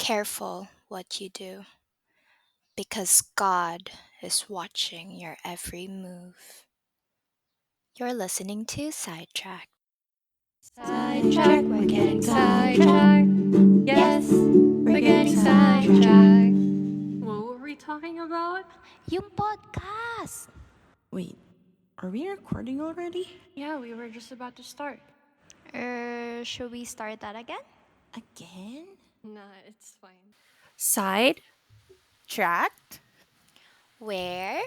careful what you do because God is watching your every move. You're listening to Sidetrack. Sidetrack, we're getting sidetracked. Yes, we're getting sidetracked. What were we talking about? Yung podcast! Wait, are we recording already? Yeah, we were just about to start. Should we start that again? Again? Nah, it's fine. Side tracked? Where?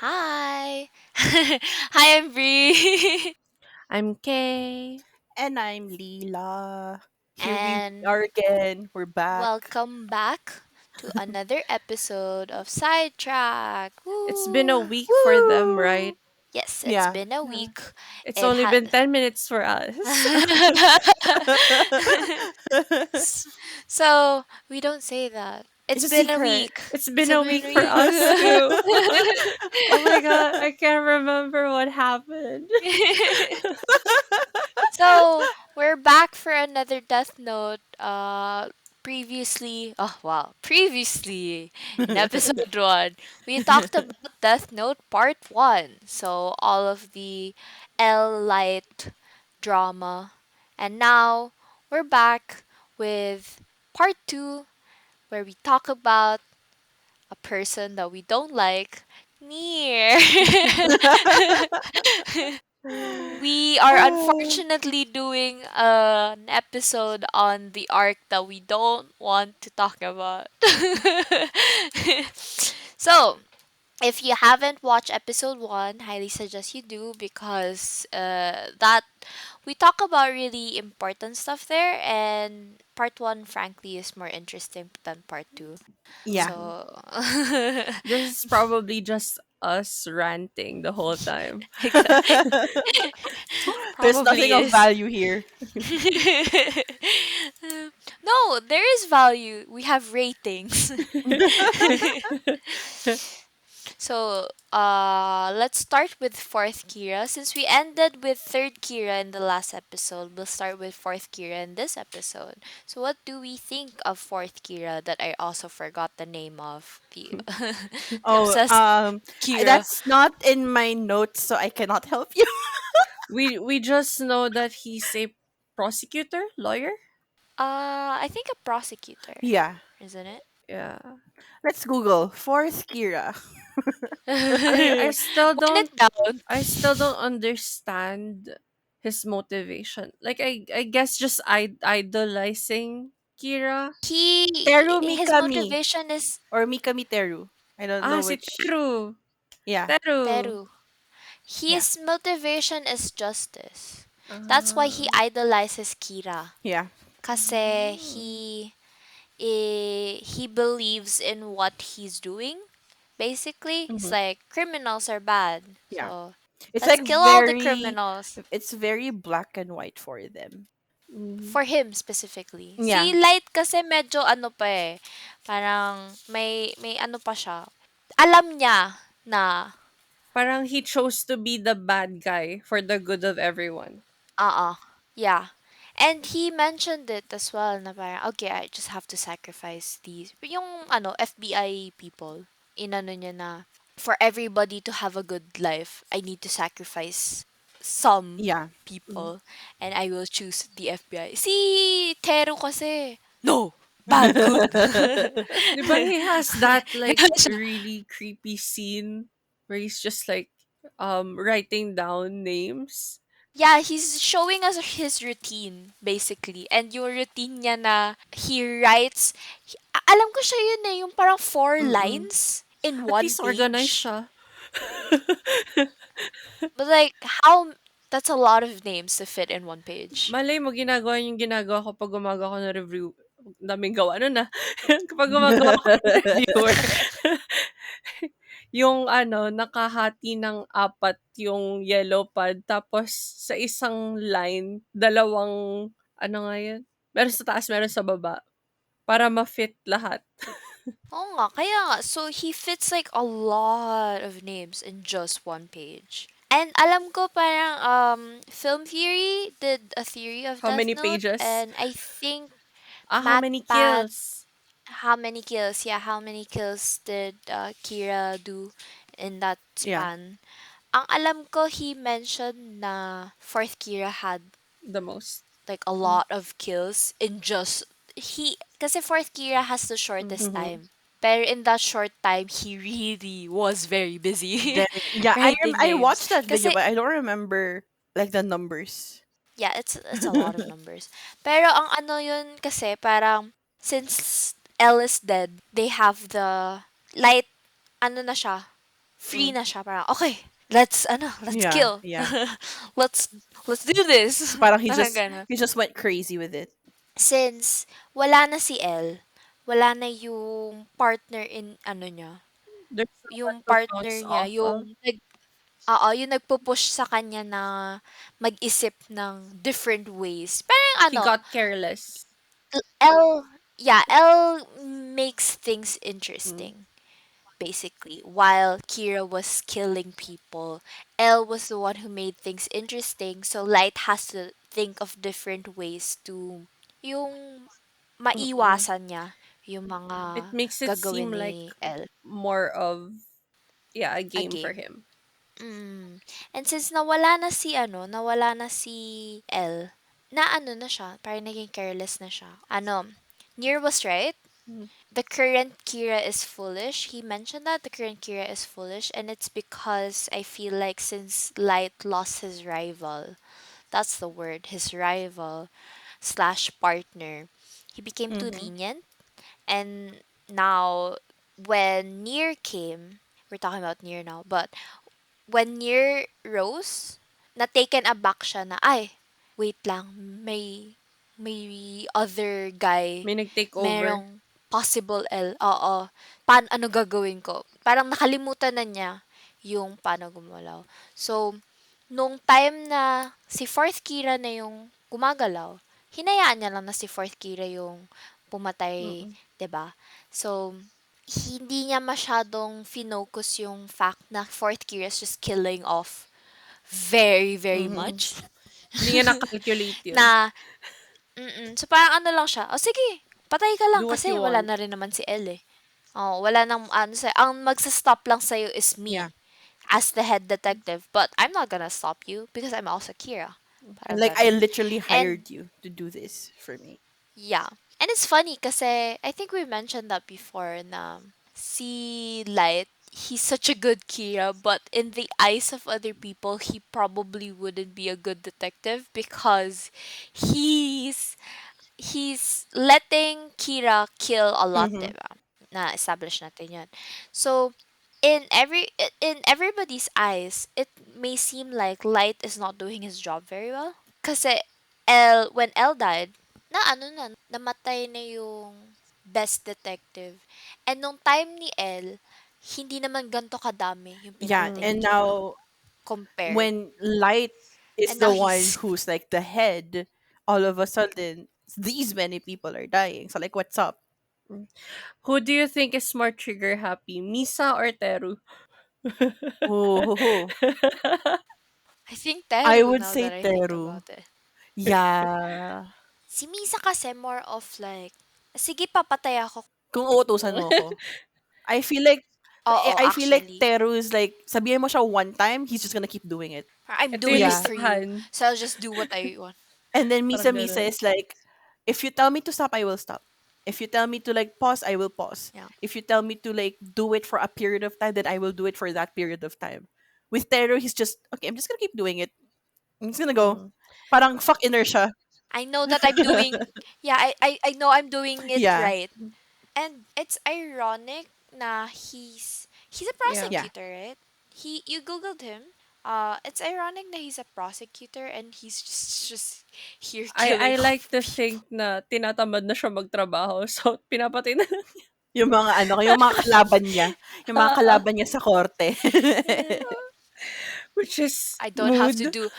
Hi! Hi, I'm Bree! I'm Kay. And I'm Lila. Here we and are again. We're back. welcome back to another episode of Sidetrack. It's been a Woo! week for them, right? Woo! Yes, it's Yeah. been a Yeah. week. It's It only had been 10 minutes for us. so we don't say that. It's It's a been a secret. week. It's It's been a a been week a for us too. week. Oh my god, I can't remember what happened. So we're back for another Death Note. Previously in episode one, we talked about Death Note Part One. So all of the L light drama, and now we're back with Part Two, where we talk about a person that we don't like. Near. We are unfortunately doing an episode on the arc that we don't want to talk about. So, if you haven't watched episode 1, highly suggest you do because that we talk about really important stuff there, and part 1 frankly is more interesting than part 2. Yeah. So This is probably just us ranting the whole time. exactly. There's Probably nothing of is. value here. No, there is value. We have ratings. So, let's start with fourth Kira. Since we ended with third Kira in the last episode, we'll start with fourth Kira in this episode. So, what do we think of fourth Kira that I also forgot the name of? The, the Oh, obsessed Kira. that's not in my notes, so I cannot help you. We just know that he's a prosecutor, lawyer. I think a prosecutor, Yeah. isn't it? Yeah. Let's Google fourth Kira. I still Write don't it down. I still don't understand his motivation. Like I guess just idolizing Kira. Teru His Mikami motivation is or Mikami Teru. I don't Ah, know si which. Teru. Yeah. Teru. Teru. Yeah. His motivation is justice. That's why he Ah. idolizes Kira. Yeah. Kasi Mm. he believes in what he's doing. Basically, it's Hmm. like criminals are bad. Yeah. So It's let's like kill all the very criminals. it's very black and white for them. Mhm. For him specifically. Yeah. Si Light kasi medyo ano pa eh. Parang may ano pa siya. Alam niya na Parang he chose to be the bad guy for the good of everyone. yeah. And he mentioned it as well na parang, okay, I just have to sacrifice these. Yung ano, FBI people, inano niya na, for everybody to have a good life, I need to sacrifice some Yeah. Mhm. people. And I will choose the FBI. Si Teru kasi, no! Bad, good. Di ba he has that like really creepy scene where he's just like writing down names. Yeah, he's showing us his routine, basically. And yung routine niya na he writes, alam ko siya yun eh, yung parang four Mm-mm. lines in At one least organized page. siya. But like, how, that's a lot of names to fit in one page. Malay mo ginagawa yung ginagawa ko 'pag gumagawa ako ng review. Ang daming gawa nun, Kapag gumagawa ako ng reviewer, yung ano, nakahati ng apat yung yellow pad tapos sa isang line, dalawang ano nga yun, meron sa taas, meron sa baba para ma-fit lahat. Oo nga, kaya nga. So, he fits like a lot of names in just one page. And alam ko parang Film Theory did a theory of How Death many Note, pages? and I think How Math many pad. kills? How many kills? Yeah, how many kills did Kira do in that Yeah. span? Ang alam ko, he mentioned na fourth Kira had The most. like a Mm. lot of kills in just he kasi fourth Kira has the shortest Mm-hmm. time. Pero in that short time, he really was very busy Very, yeah, writing I names. watched that video, Kasi but I don't remember like the numbers. yeah, it's a lot of numbers. Pero ang ano yun kasi parang since L is dead, they have the light ano na siya, free Mm. na siya parang okay, let's Yeah, kill. yeah. let's let's do this. So parang Parang gano'n. he just went crazy with it. Since wala na si L, wala na yung partner in ano niya, There's someone yung to partner bounce niya, off of. yung nagpo-push sa kanya na mag-isip ng different ways. Parang He ano, got careless. L, yeah, L makes things Mm. interesting, basically. While Kira was killing people, L was the one who made things interesting. So Light has to think of different ways to yung Mm-mm. maiwasan niya yung It mga makes it seem gagawin like ni L more of, yeah, a a game for game. him. And since nawala na si L, na ano na siya, parang naging careless na siya. Ano, Nier was right. Mm. The current Kira is foolish. He mentioned that the current Kira is foolish, and it's because I feel like since Light lost his rival, that's the word, his rival slash partner, he became too Mm-hmm. lenient. And now, when Nier came, we're talking about Nier now, but when Nier rose, na taken aback siya na, ay, wait lang, may other guy, May nag-take over. merong possible L. Oo. Ano gagawin ko? Parang nakalimutan na niya yung paano gumalaw. So, nung time na si Fourth Kira na yung gumagalaw, hinayaan niya lang na si Fourth Kira yung pumatay, Mm-mm. 'di ba? So, hindi niya masyadong finocus yung fact na Fourth Kira is just killing off very, very Mm-hmm. much. Hindi niya na-calculate yun. Na so parang ano lang siya, "Oh, sige, patay ka lang Do what kasi you wala want. na rin naman si Elle, eh." Oo, wala nang ano sa'yo, ang magsa-stop lang sa'yo is Yeah. me as the head detective, but I'm not gonna stop you because I'm also Kira. And Parang like I gano'n. literally And hired you to do this for me. yeah. And it's funny kasi I think we mentioned that before na si Light, he's such a good Kira, but in the eyes of other people, he probably wouldn't be a good detective because he's he's letting Kira kill a lot, Mm-hmm. diba? Na-establish natin yun. So, in everybody's eyes, it may seem like Light is not doing his job very well. Kasi when L died, namatay na yung best detective. And nung time ni L, hindi naman ganto kadami yung Yeah, Mm. pinatay ni and Kira now compared. when Light is And now the one he's who's like the head, all of a sudden these many people are dying. So like, what's up? Mm. Who do you think is more trigger happy, Misa or Teru? Oh, I think I Teru would now say that I think Teru. about it. Yeah. Si Misa kasi more of like, sige papatay ako. Kung uutusan mo ko. I feel like Oo, I feel like actually. Teru is like sabihin mo siya one time, he's just gonna keep doing it. I'm Ito doing yung this Yeah. for you. listahan. So I'll just do what I want. And then Parang Misa Misa ganun. is like, if you tell me to stop, I will stop. If you tell me to like pause, I will pause. Yeah. If you tell me to like do it for a period of time, then I will do it for that period of time. With Teru, he's just okay, I'm just gonna keep doing it. I'm just gonna go. Mm. Parang fuck inertia. I know that I'm doing, yeah, I know I'm doing it Yeah. right. And it's ironic na he's a Yeah. Yeah. prosecutor, right? You googled him. It's ironic that he's a prosecutor and he's just here I killing like off to people. think na tinatamad na siya magtrabaho, so pinapatay na lang niya. Yung mga kalaban niya. Yung mga kalaban niya sa korte. Which is I don't have to mood. do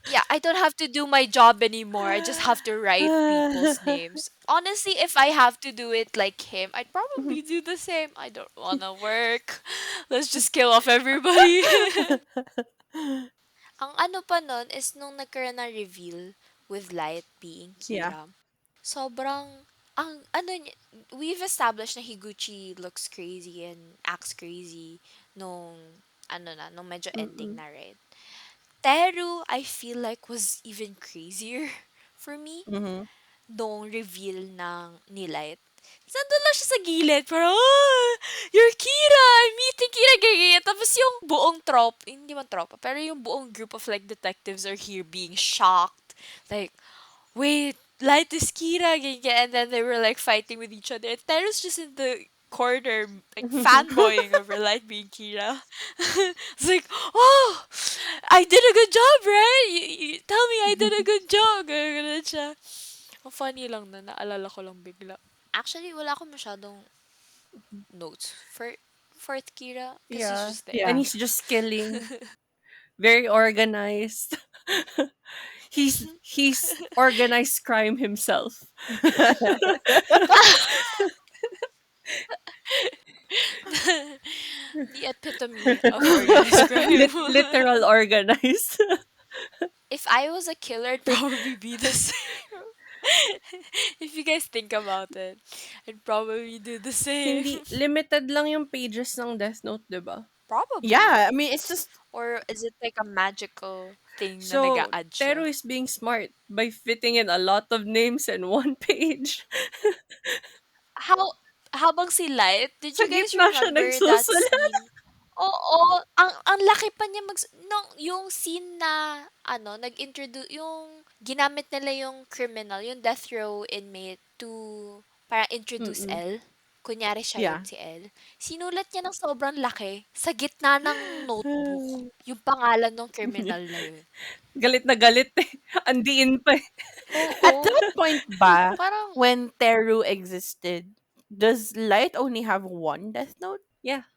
Yeah, I don't have to do my job anymore. I just have to write people's names. Honestly, if I have to do it like him, I'd probably do the same. I don't wanna work. Let's just kill off everybody. Ang ano pa nun is nung nagkaroon na reveal with Light being Yeah. Kira. sobrang ang ano niya, we've established na Higuchi looks crazy and acts crazy nung nung medyo ending Mm. na, right? Teru, I feel like was even crazier for me Mm-hmm. nung reveal ng Nilight. Nandun lang siya sa gilid, parang, "Ah, you're Kira! I'm meeting Kira!" Ganyan. Tapos yung buong tropa, hindi man tropa, pero yung buong group of like detectives are here being shocked. Like, wait, Light is Kira, ganyan. And then they were like fighting with each other. And Teru's just in the corner, like fanboying over Light being Kira. It's like, oh, I did a good job, right? You tell me I did a good job. Ganyan siya. Ang funny lang na, naalala ko lang bigla. Actually, wala akong masyadong notes for fourth Kira because he's Yeah. just And there. Yeah. he's just killing. Very organized. He's organized crime himself. The epitome of organized crime. Literal organized. If I was a killer, I'd probably be the same. If you guys think about it, I'd probably do the same. Hindi limited lang yung pages ng Death Note, 'di ba? Probably. Yeah, I mean, it's just Or is it like a magical thing na So, nag-a-add Teru siya? is being smart by fitting in a lot of names in one page. How habang si Light, did Sa you guys gitna siya remember that nagsusulat. scene? Oo, ang laki pa niya nung yung scene na nag-introduce yung ginamit nila yung criminal, yung death row inmate to para introduce Mm. L. Kunyari siya yeah. yun si L. Sinulat niya ng sobrang laki sa gitna ng notebook yung pangalan ng criminal na yun. Galit na galit eh. Andiin pa eh. At Oo, that point ba, parang when Teru existed, does Light only have one Death Note? Yeah.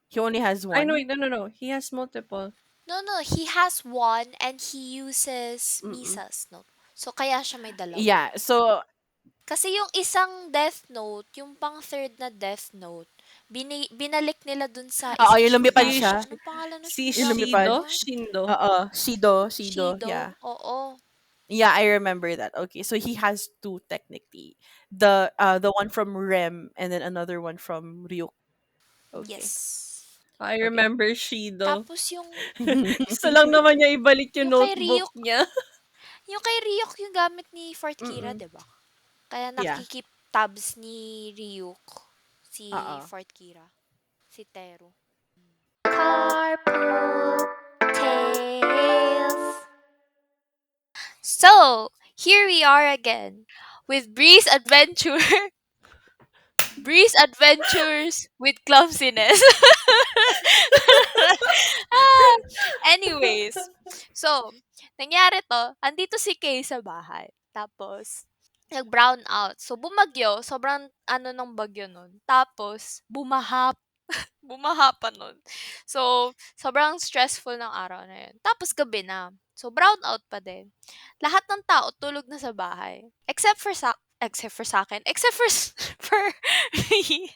He only has I know, one? no. He has multiple. no, he has one and he uses Mm. Misa's note. So, kaya siya may dalawa. Yeah, so, Kasi yung isang Death Note, yung pang third na Death Note, binalik nila dun sa oo, isang yung lumipad Si syudad. siya. Anong pangalan ng si Yung syudad lumipad. Shido, yun? Shindo. Oo, Shido, Shido? yeah. Oo. Yeah, I remember that. Okay, so he has two technically. The one from Rem and then another one from Ryuk. Okay. Yes. I Okay. remember Shido. Tapos Gusto lang naman niya ibalik yung yung kay notebook Ryuk, niya. yung kay Ryuk yung gamit ni Fort Kira, Mm. 'di ba? Kaya Yeah. nakikip tabs ni Ryuk si Oo. Fort Kira, si Teru. Carpool Tales. So, here we are again with Bree's adventure. Bree's adventures with clumsiness. Ah, anyways, so, nangyari to, andito si Kay sa bahay. Tapos, nag-brown out. So, bumagyo. Sobrang ng bagyo nun. Tapos, bumaha pa nun. So, sobrang stressful ng araw na yun. Tapos, gabi na. So, brown out pa din. Lahat ng tao tulog na sa bahay. Except for for me.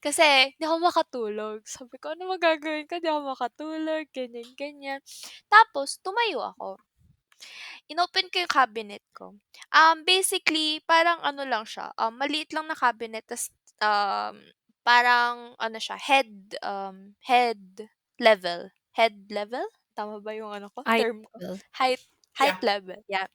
Kasi, di ako makatulog. Sabi ko, ano magagawin ko? Di ako makatulog. Ganyan, ganyan. Tapos, tumayo ako. Inopen ko yung cabinet ko. Basically, parang ano lang siya, maliit lang na cabinet, tas, parang ano siya, head level? Tama ba yung I term ko? will. Height, height Yeah. level, yeah.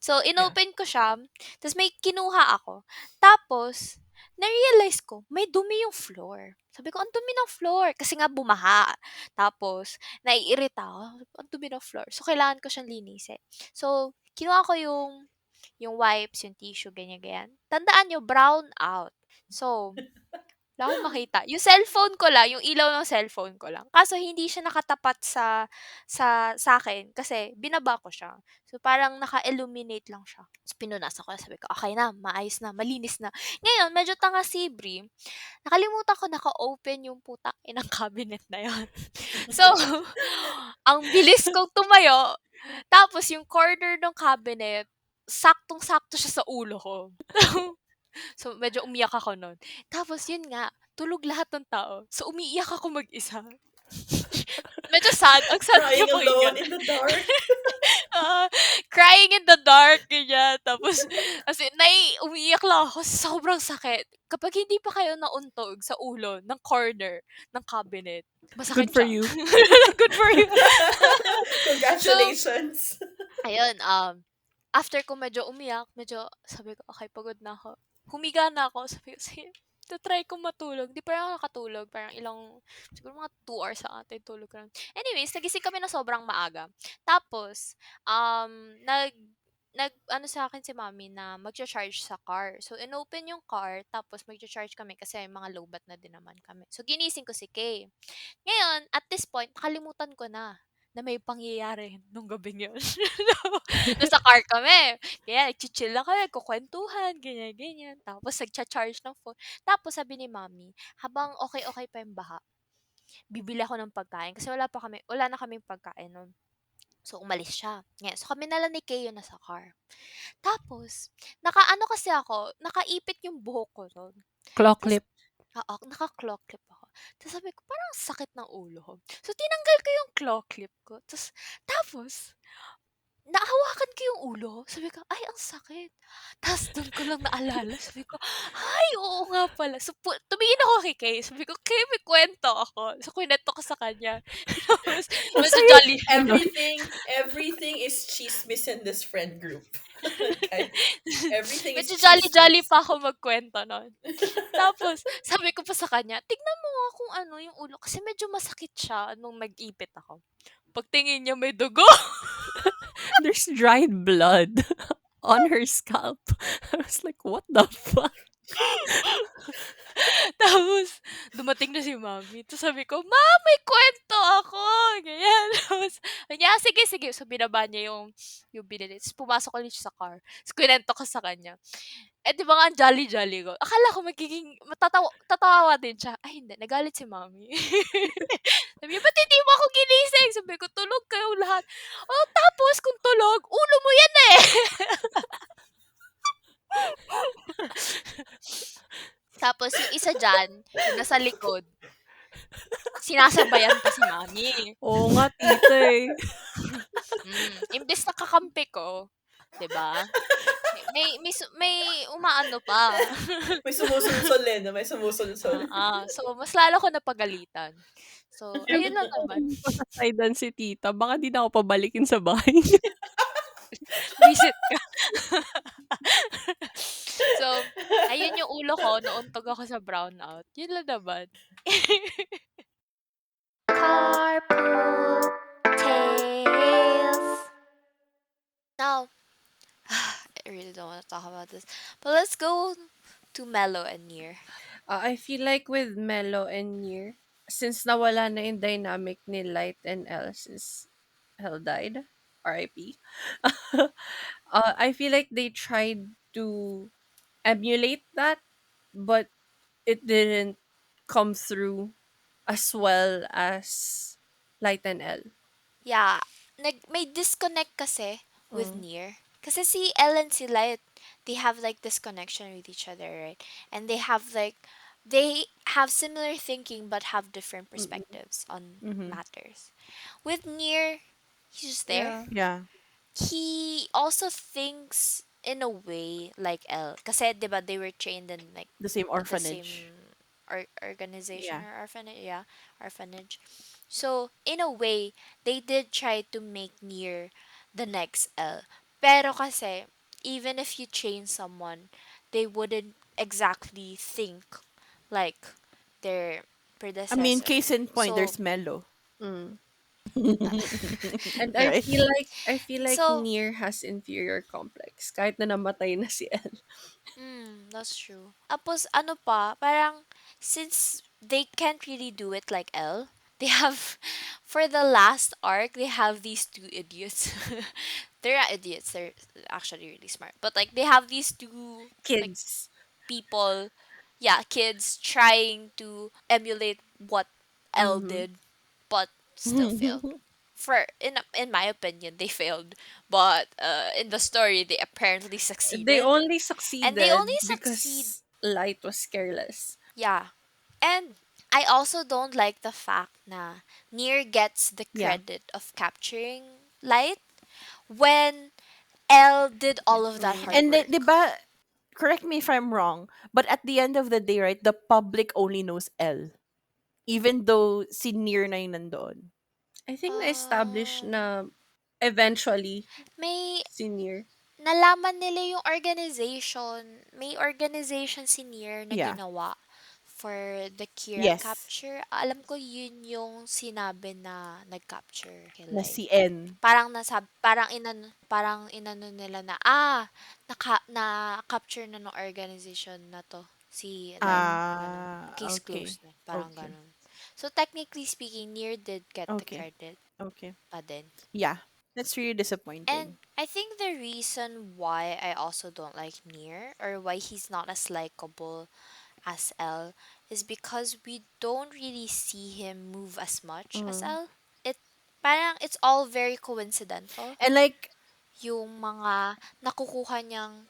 So, Yeah. inopen ko siya, tas may kinuha ako. Tapos, na-realize ko, may dumi yung floor. Sabi ko, ang dumi ng floor. Kasi nga bumaha. Tapos, naiirita ako. Ang dumi ng floor. So, kailangan ko siyang linisin. So, kinuha ko yung wipes, yung tissue, ganyan-ganyan. Tandaan nyo, brown out. So, wala akong makita. Yung cellphone ko lang, yung ilaw ng cellphone ko lang. Kaso hindi siya nakatapat sa akin kasi binaba ko siya. So parang naka-illuminate lang siya. So pinunasan ko, sabi ko, okay na, maayos na, malinis na. Ngayon, medyo tanga si Brie. Nakalimutan ko naka-open yung putang inang cabinet na yon. So, ang bilis kong tumayo. Tapos yung corner ng cabinet, saktong-sakto siya sa ulo ko. So, medyo umiyak ako nun. Tapos yun nga, tulog lahat ng tao. So, umiiyak ako mag-isa. Medyo sad. Ang sad niya Crying alone pakinggan. in the dark. Ah, crying in the dark, ganyan. Tapos, as in, umiiyak lang ako sa sobrang sakit. Kapag hindi pa kayo nauntog sa ulo ng corner ng cabinet, Good masakit for siya. you. Good for you. So, Congratulations. ayun, after ko medyo umiyak, medyo sabi ko, okay, pagod na ako. Humiga na ako. Sabi ko, sige, try ko matulog. Di pa ako nakatulog. Parang siguro mga 2 hours sa atin tulog ko lang. Anyways, nagising kami na sobrang maaga. Tapos, ano sa akin si mami na mag-charge sa car. So, inopen yung car, tapos mag-charge kami kasi mga lowbat na din naman kami. So, ginising ko si Kay. Ngayon, at this point, nakalimutan ko na may pangyayari nung gabing yun. Nasa car kami. Kaya nagchichill lang kami, kukwentuhan, ganyan-ganyan. Tapos nagcha-charge ng phone. Tapos sabi ni mami, habang okay-okay pa yung baha, bibili ako ng pagkain. Kasi wala na kaming pagkain nun. So, umalis siya. Ngayon, so kami nalang ni Kay nasa car. Tapos, nakaano kasi ako, nakaipit yung buhok ko nun. Clock Tapos, clip. oo, naka-claw clip ako. Tapos sabi ko, parang sakit ng ulo ko. So, tinanggal ko yung claw clip ko. Tapos, nahawakan ko yung ulo. Sabi ko, ay, ang sakit. Tapos, doon ko lang naalala. Sabi ko, ay, oo nga pala. So, tumingin ako kay Kay. Sabi ko, Kay, may kwento ako. So, kwento ko sa kanya. Tapos, Ang medyo saya jolly. naman nun. Everything is chismis in this friend group. Guys, everything is Medyo jolly-jolly chismis. pa ako magkwento nun. Tapos, sabi ko pa sa kanya, tignan mo nga kung ano yung ulo. Kasi medyo masakit siya nung nag-ipit ako. Pagtingin niya may dugo. There's dried blood on her scalp. I was like, what the fuck? Tapos, dumating na si mami. Tapos sabi ko, Ma, may kwento ako! Ganyan. Tapos, kanya, sige, sige. So, binaba niya yung binili. Tapos, pumasok ulit siya sa car. Tapos, kwento ko sa kanya. Eh, di ba nga, ang jolly-jolly ko. Akala ko tatawa din siya. Ay, hindi. Nagalit si mami. Sabi niya, ba't hindi mo ako ginising? Sabi ko, tulog kayong lahat. Oh, tapos, kung tulog, ulo mo yan eh. Tapos, yung isa dyan, yung nasa likod, sinasabayan pa si mami. Oo nga, tita eh. Imbes na kakampi ko, 'di ba? May umaano pa. May sumusulsol eh, no? May sumusulsol. So mas lalo ko napagalitan. So, ayun lang naman. Kung pasasaydan si tita, baka di na ako pabalikin sa bahay. Visit ka. So, ayun yung ulo ko, nauntog ako sa brownout. Yun lang naman. Carpool Tales. Now, I really don't want to talk about this. But let's go to Mellow and Near. I feel like with Melo and Nier, since nawala na yung dynamic ni Light and L since L died, RIP, I feel like they tried to emulate that, but it didn't come through as well as Light and L. Yeah, may disconnect kasi with Mm. Near. Kasi si Elle and si Light, they have like this connection with each other, right? And they have similar thinking but have different Mm-mm. perspectives on Mm-hmm. matters. With Near, he's just there. Yeah. Yeah. He also thinks in a way like Elle. Kasi 'di ba they were trained in like The same the same orphanage. organization Yeah. or orphanage, yeah, orphanage. So, in a way, they did try to make Near the next L. Pero kasi, even if you train someone, they wouldn't exactly think like their I mean, predecessor. case in point, So, there's Mello. Mm. And Right? I feel like so Nier has inferior complex kahit na namatay na si El. That's true. Tapos ano pa, parang since they can't really do it like L, they have for the last arc they have these two idiots. They're not idiots. They're actually really smart. But like they have these two like Kids. people, yeah, kids trying to emulate what L Mm-hmm. did, but still failed. In my opinion, they failed. But in the story, they apparently They succeeded, only and they only succeeded succeed. because Light was careless. Yeah, and I also don't like the fact na Nier gets the Yeah. credit of capturing light when L did Yeah. all of that Mm. hard And di work. ba, correct me if I'm wrong, but at the end of the day, right, the public only knows L. Even though si Nier na yung nandoon. I think na-establish Um, na eventually may senior. nalaman nila yung organization. May organization si Nier na Yeah. ginawa for the Kira Yes. capture. Alam ko yun yung sinabi na nag-capture kay Na Light. si N. Parang inano nila na na capture na ng organization na to si Light. Mm. Ganun. Case Okay. closed na. Parang Okay. ganun. So technically speaking, Nier did get the Okay. credit Okay. pa din. Yeah. That's really And disappointing. I think the reason why I also don't like Nier or why he's not as likable as L is because we don't really see him move as much as Mm. L. It Parang it's all very coincidental. And like, Yung mga nakukuha niyang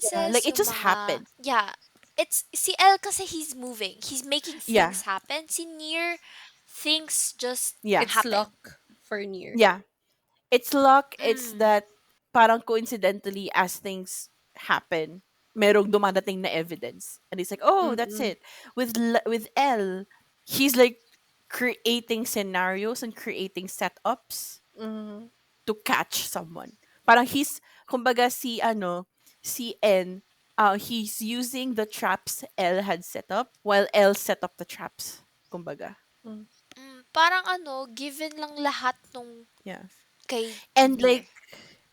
yeah, like evidences, it yung just mga happened. yeah, it's si L kasi he's moving. He's making Yeah. things happen. Si Nier, things just Yeah. It's happen. luck for near. Yeah. It's luck. It's Mm. that parang coincidentally as things happen, merong dumadating na evidence. And it's like, oh, that's Mm-mm. it. With L, he's like creating scenarios and creating setups Mm. to catch someone. Parang he's, kumbaga si N, he's using the traps L had set up while L set up the traps. Kumbaga. Mm. Parang ano, given lang lahat nung Yeah. kay And Nier. like,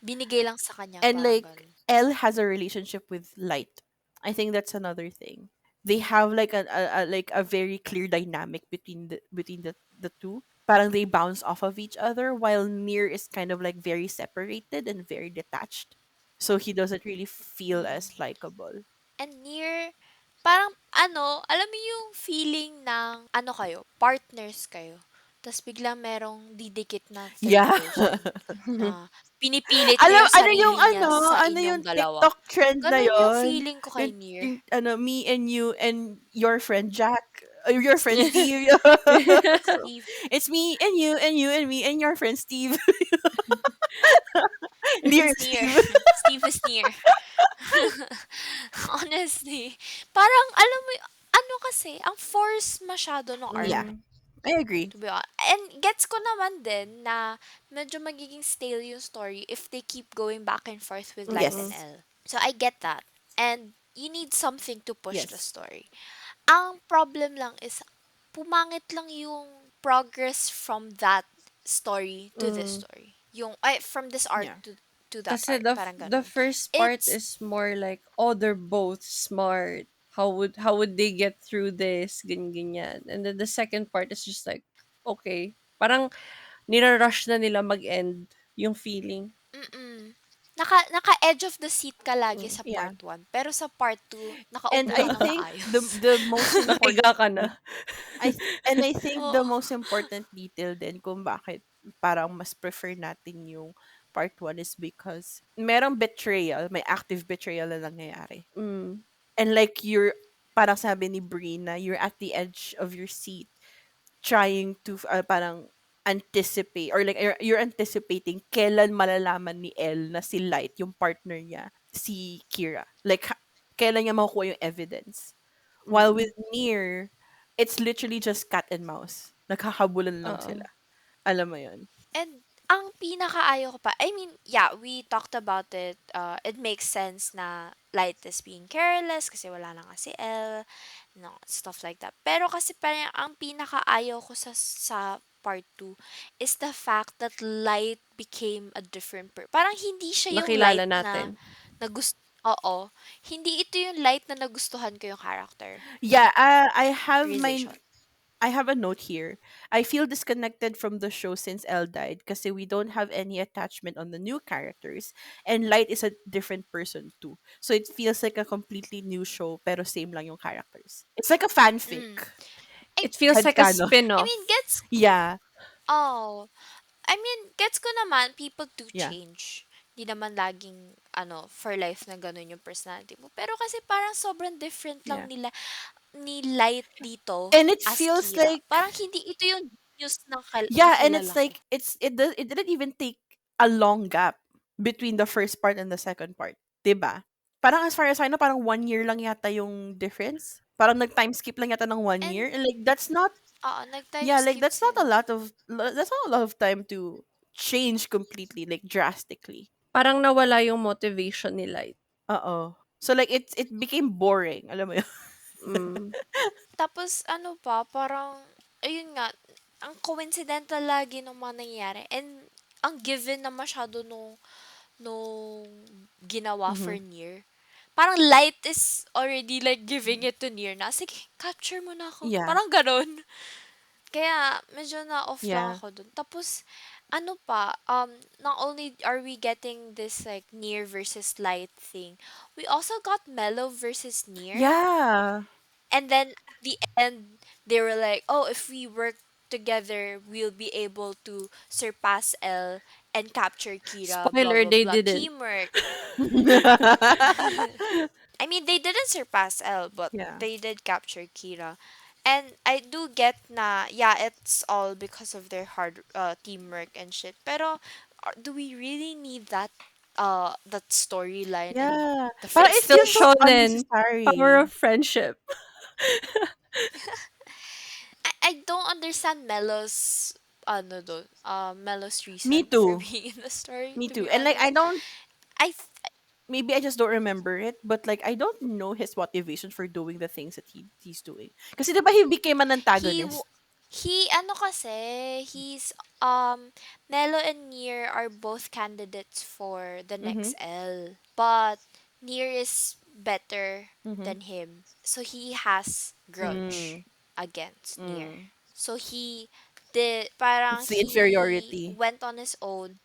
Binigay lang sa kanya, and parang like ganun. L has a relationship with light. I think that's another thing. They have like a very clear dynamic between the two. Parang they bounce off of each other while Near is kind of like very separated and very detached. So he doesn't really feel as Mm. likable. And Nier, parang ano, alam mo yung feeling ng ano kayo, partners kayo. Tapos biglang merong didikit na third Yeah. person na pinipilit niya Alam, yung sarili niya sa ano inyong yung dalawa. TikTok trend na Ganon yung yon? feeling ko kay Yung, Nier. yung me and you and your friend Jack, your friend Steve. Steve. It's me and you and me and your friend Steve. Dear It's Nier. Steve. Steve is Nier. Honestly. Parang, alam mo, ano kasi, ang force masyado ng arc. Yeah, Mm. I agree. To be honest. And gets ko naman din na medyo magiging stale yung story if they keep going back and forth with Light and Mm-mm. Yes. L. So I get that. And you need something to push the Yes. story. Ang problem lang is pumangit lang yung progress from that story to this Mm. story. Yung ay from this arc Yeah. to that Kasi arc, parang the ganun. first part It's is more like, oh, they're both smart. How would they get through this? Ganyan, ganyan. And then the second part is just like, okay. Parang nirarush na nila mag-end yung feeling. mm. Naka-edge of the seat ka lagi Mm. sa Yeah. part 1, pero sa part 2 And nakaupo ka I ng think maayos. the most Nakahiga important ka na. I think the Oo. most important detail din kung bakit parang mas prefer natin yung part one is because merong betrayal, may active betrayal na nangyayari. Mm. And like parang sabi ni Brie na you're at the edge of your seat trying to parang anticipate or like you're anticipating kailan malalaman ni Elle na si Light, yung partner niya, si Kira. Like, kailan niya makukuha yung evidence. While with Mm. Nier, it's literally just cat and mouse. Nagkakabulan lang Oo. sila. Alam mo yun? And ang pinakaayaw ko pa, I mean, yeah, we talked about it. It makes sense na Light is being careless kasi wala na nga si Elle, no, stuff like that. Pero kasi parang ang pinakaayaw ko sa part 2 is the fact that Light became a different Parang hindi siya yung Nakilala Light natin. na gusto. Oo. Hindi ito yung Light na nagustuhan ko yung character. Yeah, Realization. I have a note here. I feel disconnected from the show since Elle died because we don't have any attachment on the new characters, and Light is a different person too. So it feels like a completely new show pero same lang yung characters. It's like a fanfic. Mm. I, It feels like a Headcanon. I mean, spin-off. gets Yeah, Oh, I mean, gets ko naman, people do yeah. change. Di naman laging ano, for life na ganun yung personality mo. Pero kasi parang sobrang different lang Yeah. nila ni Light dito And it as feels Kira. like, Parang hindi ito yung genius na yeah, and it's nakilala ko. like it didn't even take a long gap between the first part and the second part, 'di ba? Parang as far as I know, parang 1 year lang yata yung difference. Parang nag-time skip lang yata ng 1 year. And, And like that's not, nag-time yeah, like skip that's not a sila. lot of that's not a lot of time to change completely, like drastically. Parang nawala yung motivation ni Light. Oo. So like it became boring, alam mo yun? Mm. Tapos ano pa, parang, ayun nga, ang coincidental lagi ng mga nangyayari. And ang given na masyado nung ginawa for Mhm. Nier. Parang Light is already like giving it to Nier na, sige, capture mo na ako. Yeah. Parang ganun. Kaya medyo na-off lang Yeah. ako dun. Tapos, ano pa, not only are we getting this like Nier versus Light thing, we also got Mellow versus Nier. Yeah. And then at the end, they were like, oh, if we work together, we'll be able to surpass L and capture Kira, blah, Spoiler, blah, they blah. didn't. Teamwork. I mean, they didn't surpass L, but Yeah. they did capture Kira. And I do get na, yeah, it's all because of their hard teamwork and shit. Pero, do we really need that storyline in Yeah. the Parang It's it first still feels so place? shonen. Power unnecessary. of friendship. I don't understand Melo's Me reason for too. being in the story, Me to too. be And like I honest. don't, I th- maybe I just don't remember it, but like I don't know his motivation for doing the things that he's doing. Kasi 'di ba he became an he w- antagonist? he ano kasi he's Melo and Nier are both candidates for the Mhm. next L, but Nier is better Mhm. than him, so he has grudge Mm. against Nier. Mm. So he did parang It's the he inferiority. went on his own.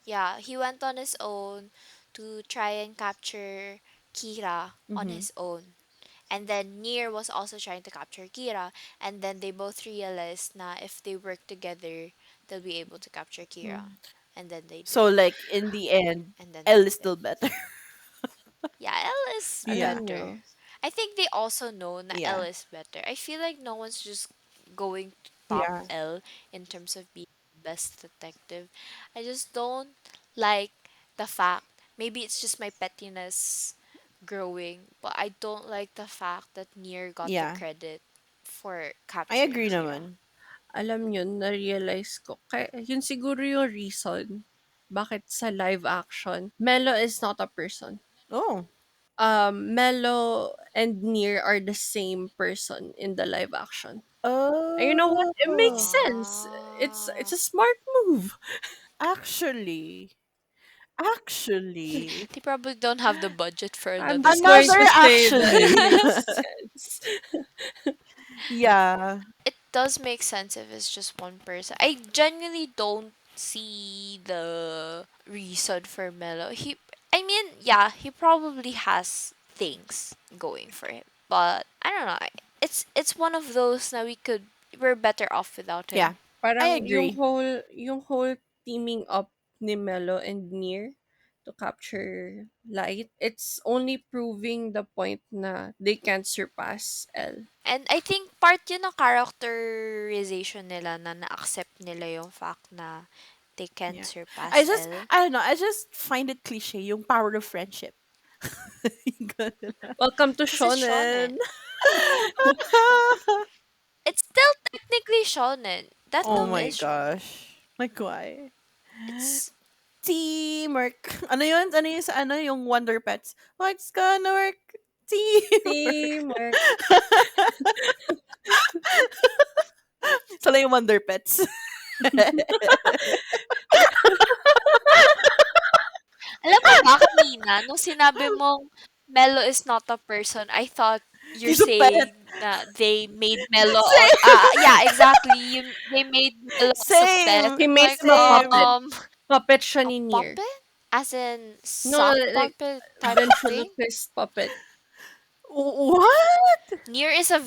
Yeah, he went on his own to try and capture Kira on Mhm. his own. And then Nier was also trying to capture Kira, and then they both realized na if they work together, they'll be able to capture Kira. Mm. And then they So did. like in the end, And then L they is did. still better. Yeah, L is Alam Yeah. nyo. better. I think they also know na L Yeah. is better. I feel like no one's just going to top Yeah. L in terms of being the best detective. I just don't like the fact, maybe it's just my pettiness growing, but I don't like the fact that Nier got the Yeah. credit for I capturing agree Kira. naman. Alam nyo, na-realize ko. Kaya, yun siguro yung reason bakit sa live action, Melo is not a person. Oh. Melo and Nier are the same person in the live action. And you know what? It makes Oh. sense. It's Ah, a smart move. Actually. Actually. they probably don't have the budget for I'm another just going Another to person. say that it actually. makes sense. Yeah. It does make sense if it's just one person. I genuinely don't see the reason for Melo. I mean, yeah, he probably has things going for him, but I don't know. It's one of those that we're better off without Yeah. him. I Parang agree. yung whole teaming up ni Melo and Nier to capture Light, it's only proving the point na they can't surpass L. And I think part yun ng characterization nila na na-accept nila yung fact na they can't Yeah. surpass L. I don't know, I just find it cliche yung power of friendship. Ganun lang. Welcome to Because it's shonen. shonen. It's still technically shonen. Death Oh Note my is shonen. gosh. Like why? It's Teamwork. Ano yun? Ano yun sa ano? Yung Wonder Pets. What's gonna work? Teamwork. Teamwork. Sala yung Wonder Pets. alam mo ba kanina nung sinabi mong Melo is not a person, I thought you're He's a pet. saying na they made Melo Same. yeah, exactly. They made Melo as a pet. Same. He I'm made like, him a Same. puppet. Puppet siya a ni Nier. puppet? As in No, sock like puppet type of thing? ventriloquist puppet. What? Nier is a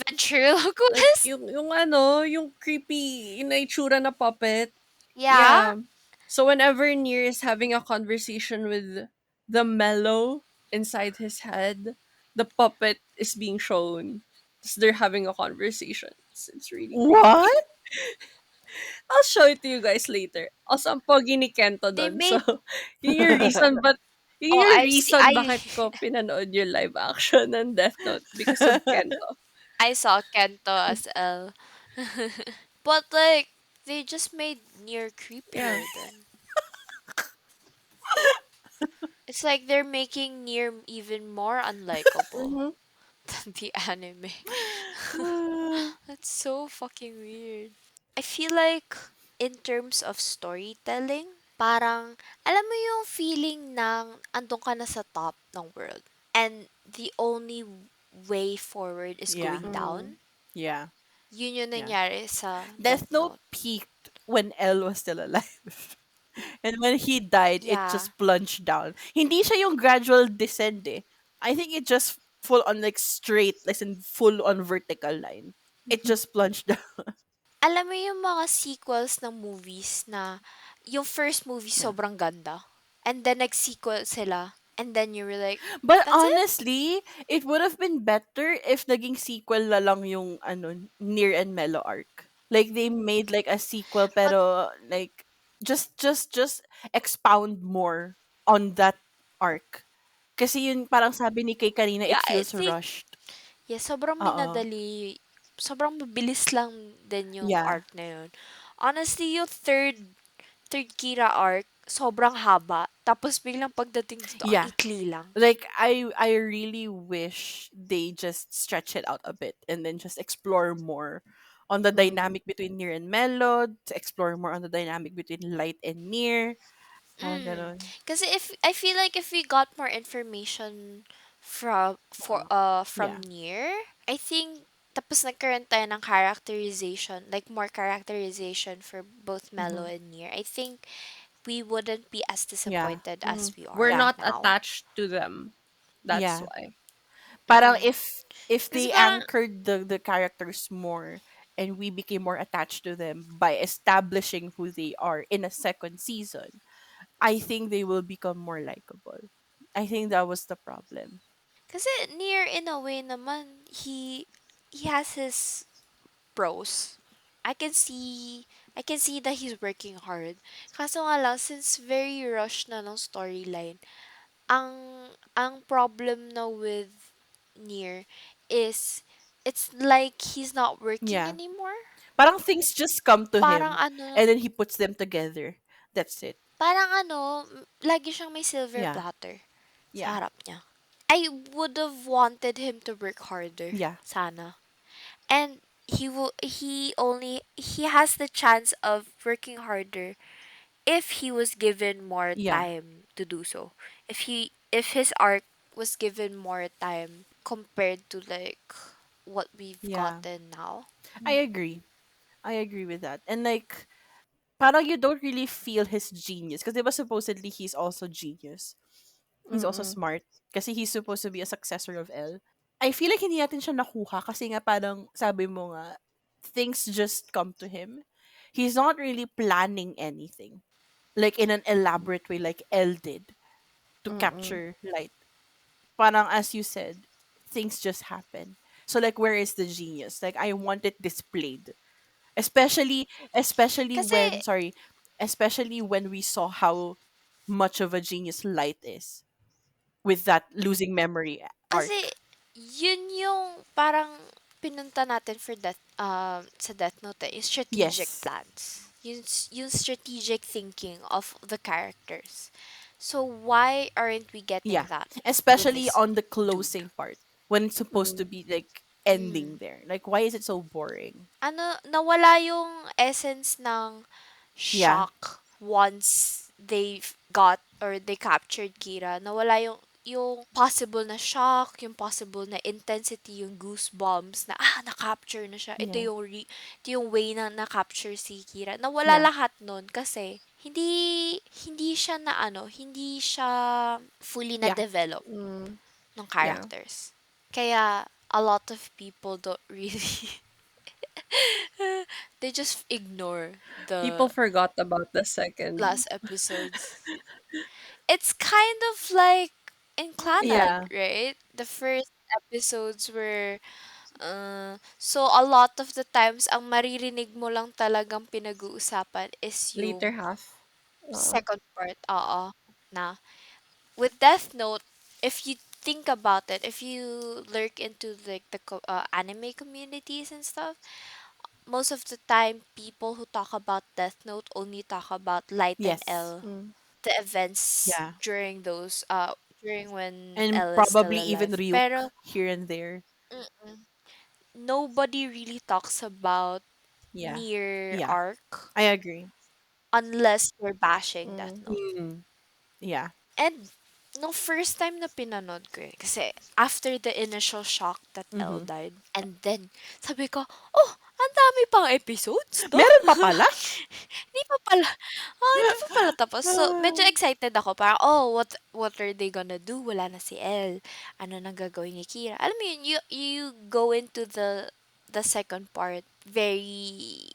Like ventriloquist? yung ano, yung creepy, yung itsura na puppet. Yeah? Yeah. So whenever Nier is having a conversation with the mellow inside his head, the puppet is being shown. So they're having a conversation. It's really creepy. What? I'll show it to you guys later. Also, ang pogi ni Kento They dun. So, made yun yung reason, but yun oh yung I see reason I bakit ko pinanood yung live action ng Death Note because of Kento. I saw Kento as L. But like they just made Nier Yeah. creepier then. It's like they're making Nier even more unlikable Mm-hmm. than the anime. That's so fucking weird. I feel like in terms of storytelling, parang alam mo yung feeling ng andun ka na sa top ng world and the only way forward is Yeah. going Mm-hmm. down. Yeah. Yun yung Yeah. nangyari sa Death Death Note Note. peaked when L was still alive. And when he died, it Yeah. just plunged down. Hindi siya yung gradual descend eh. I think it just full on like straight, like in full on vertical line. It just plunged down. Alam mo yung mga sequels ng movies na yung first movie Yeah. sobrang ganda and then nag-sequel sila and then you were like, But that's it? honestly, it would have been better if naging sequel na lang yung Near and Mellow arc. Like they made like a sequel But pero like just expound more on that arc. Kasi yun parang sabi ni Kay kanina, yeah, it I feels think rushed. yeah, sobrang Oo. minadali, sobrang mabilis lang din yung Yeah. arc na yun. Honestly, yung third Kira arc, sobrang haba. Tapos biglang pagdating dito, ang Yeah. ikli lang. Like I really wish they just stretch it out a bit and then just explore more on the Mm-hmm. dynamic between Near and Mellow, to explore more on the dynamic between Light and Near. Parang Mm. ganon. Kasi if I feel like if we got more information Yeah. from Nier, I think tapos nagkaroon tayo ng characterization, like more characterization for both Mello Mm-hmm. and Nier. I think we wouldn't be as Yeah. disappointed Mm-hmm. as we are We're Yeah. not right now. attached to them. That's Yeah. why. Parang Mm. if Kasi they parang anchored the characters more and we became more attached to them by establishing who they are in a second season, I think they will become more likable. I think that was the problem. kasi Nier in a way naman he has his pros. I can see I can see that he's working hard. Kaso nga lang, since very rush na ng storyline, ang problem na with Nier is it's like he's not working Yeah. anymore. Parang things just come to Parang him ano, and then he puts them together. That's it. lagi siyang may silver Yeah. platter sa Yeah. harap niya. I would have wanted him to work harder, Yeah. sana. And he has the chance of working harder if he was given more Yeah. time to do so. If his arc was given more time compared to like what we've Yeah. gotten now. I agree. I agree with that. And like parang you don't really feel his genius because it was supposedly he's also genius. He's also Mm-mm. smart kasi he's supposed to be a successor of L. I feel like hindi natin siya nakuha kasi nga parang sabi mo nga things just come to him. He's not really planning anything like in an elaborate way like L did to Mm-mm. capture light. Parang as you said, things just happen. So like where is the genius? Like I want it displayed. Especially Kasi when especially when we saw how much of a genius light is with that losing memory kasi arc. yun yung parang pinunta natin for sa Death Note, yung strategic Yes. plans. Yung strategic thinking of the characters. So why aren't we getting Yeah. that with Especially this on the dude? closing part when it's supposed to Mm. be like Mm. ending there. Like why is it so boring? Nawala yung essence ng Yeah. shock once they got or they captured Kira. Nawala yung possible na shock, yung possible na intensity, yung goosebumps na na-capture na siya. Yeah. Ito yung way na na-capture si Kira. Nawala Yeah. lahat nun kasi hindi siya hindi siya fully na Yeah. develop Mm. ng Yeah. characters. Kaya a lot of people don't really They just ignore the People forgot about the second. last episodes. It's kind of like in Clannad, Yeah. right? The first episodes were so a lot of the times ang maririnig mo lang talagang pinag-uusapan is Later yung half. second part. Oo. Na with Death Note, if you think about it, if you lurk into like the anime communities and stuff, most of the time people who talk about Death Note only talk about Light and Yes. L, Mm. the events Yeah. during those during when And L is still probably even alive. Ryuk Pero here and there. mm, nobody really talks about Yeah. near Yeah. arc I agree. unless you're bashing Death Mm. Note. Mm. Yeah. And no first time na pinanood ko yun, kasi after the initial shock that Elle Mhm. died, and then sabi ko, oh, ang dami pang episodes to. Meron pa pala? Hindi pa pala, hindi pa pala tapos. So, medyo excited ako. Parang, oh, what are they gonna do? Wala na si Elle. Ano nang gagawin ni Kira? Alam mo yun, you go into the second part very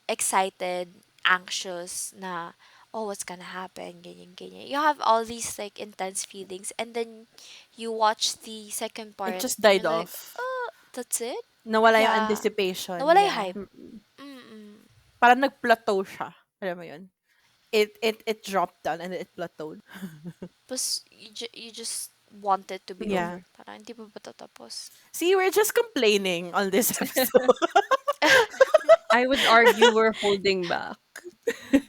excited, anxious na, oh, what's gonna happen? Ganyan, ganyan. You have all these like intense feelings, and then you watch the second It part, just and died you're like, off. oh, that's it? Nawala yung Yeah. anticipation. Nawala yung Yeah. hype. Mm. Mm-mm. Parang nag-plateau siya. Alam mo yun? It dropped down and it plateaued. Tapos, you just want it to be Yeah. over. Parang, hindi pa ba tatapos? See, we're just complaining on this episode. I would argue we're holding back.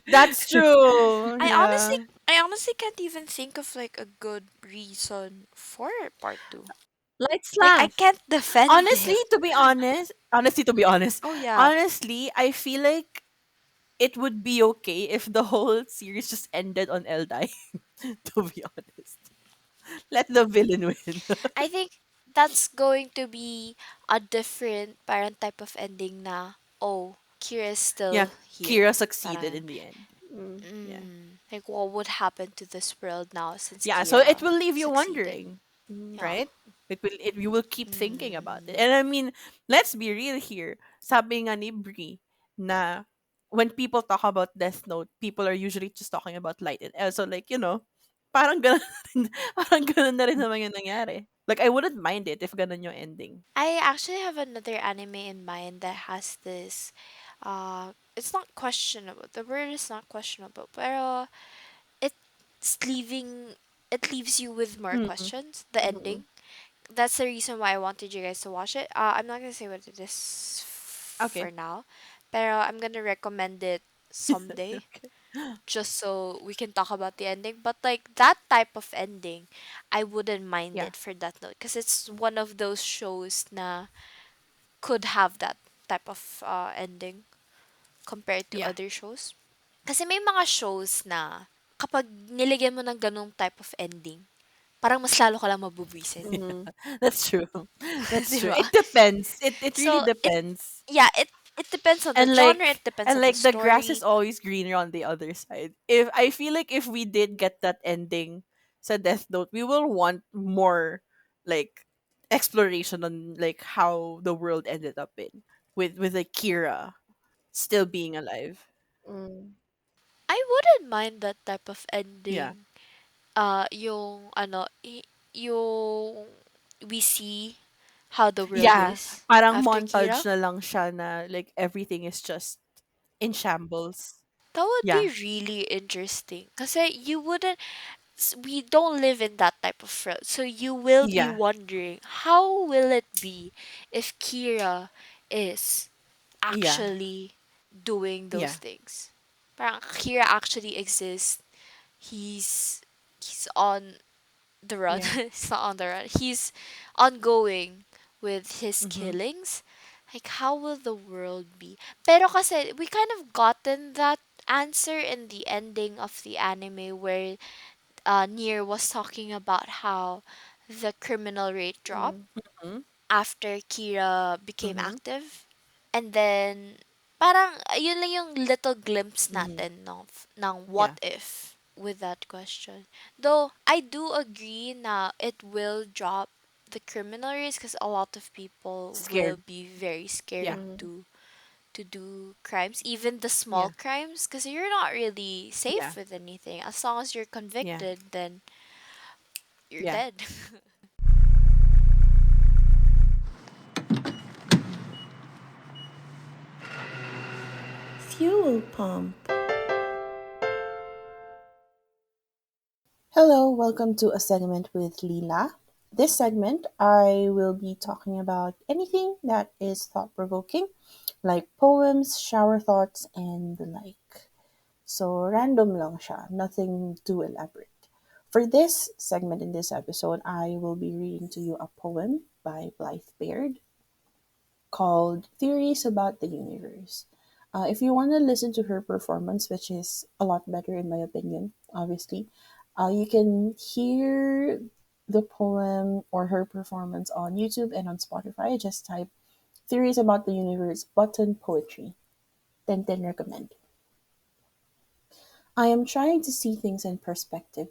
That's true. Yeah. I honestly can't even think of like a good reason for part two. Lights Like, I laugh. can't defend Honestly, it. to be honest, Oh, yeah. honestly, I feel like it would be okay if the whole series just ended on El dying. To be honest, let the villain win. I think that's going to be a different parent type of ending na, oh, Kira is Yeah, still Kira here. succeeded Parang, in the end. Mm. Yeah, like what would happen to this world now since yeah. So it Kira will leave you succeeded? wondering, Mm. Yeah. right? You will keep thinking about it. Mm. And I mean, let's be real here. Sabi nga ni Brie na when people talk about Death Note, people are usually just talking about Light and L. So like, parang ganun, parang ganun na rin naman yung nangyari. Like, I wouldn't mind it if ganun yung ending. I actually have another anime in mind that has this it's not questionable. The word is not questionable, pero it's leaving it leaves you with more Mm. questions, the Mm. ending. That's the reason why I wanted you guys to watch it. I'm not gonna say what it is for Okay. now, pero I'm gonna recommend it someday Okay. just so we can talk about the ending. But like that type of ending, I wouldn't mind Yeah. it for that note because it's one of those shows na could have that type of ending compared to Yeah. other shows. Kasi may mga shows na kapag niligyan mo ng ganong type of ending, parang mas lalo ka lang mabubwisit. Mm. That's true. That's Di true. ba? It depends. It really So, depends. yeah, it depends on the And genre, like it depends and on the like the grass is story. always greener on the other side. If I feel like if we did get that ending sa Death Note, we will want more like exploration on like how the world ended up in with like Kira still being alive. Mm. I wouldn't mind that type of Yeah. ending. Yung ano, yung we see how the world Yeah. is Parang after montage Kira. na lang siya na like everything is just in shambles. That would be Yeah. really interesting. Kasi we don't live in that type of world. So you will be Yeah. wondering, how will it be if Kira is Yeah. actually doing those Yeah. things? Parang Kira actually exists. He's on the run. Yeah. He's not on the run. He's ongoing with his Mhm. killings. Like how will the world be? Pero kasi we kind of gotten that answer in the ending of the anime where Nier was talking about how the criminal rate dropped Mm. Mhm. after Kira became Mhm. active. And then, parang, yun lang yung little glimpse Mhm. natin ng what Yeah. if with that question. Though, I do agree na it will drop the criminal rates because a lot of people will Scared. be very scared Yeah. Mm. to to do crimes, even the small Yeah. crimes, because you're not really Yeah. safe with anything. As long as you're Yeah. convicted, then you're Yeah. dead. Fuel pump. Hello, welcome to a segment with Lila. This segment, I will be talking about anything that is thought provoking, like poems, shower thoughts, and the like. So, random lang siya, nothing too elaborate. For this segment in this episode, I will be reading to you a poem by Blythe Baird called Theories About the Universe. If you want to listen to her performance, which is a lot better in my opinion, obviously, you can hear the poem or her performance on YouTube and on Spotify. Just type Theories About the Universe button poetry. Then recommend. I am trying to see things in perspective.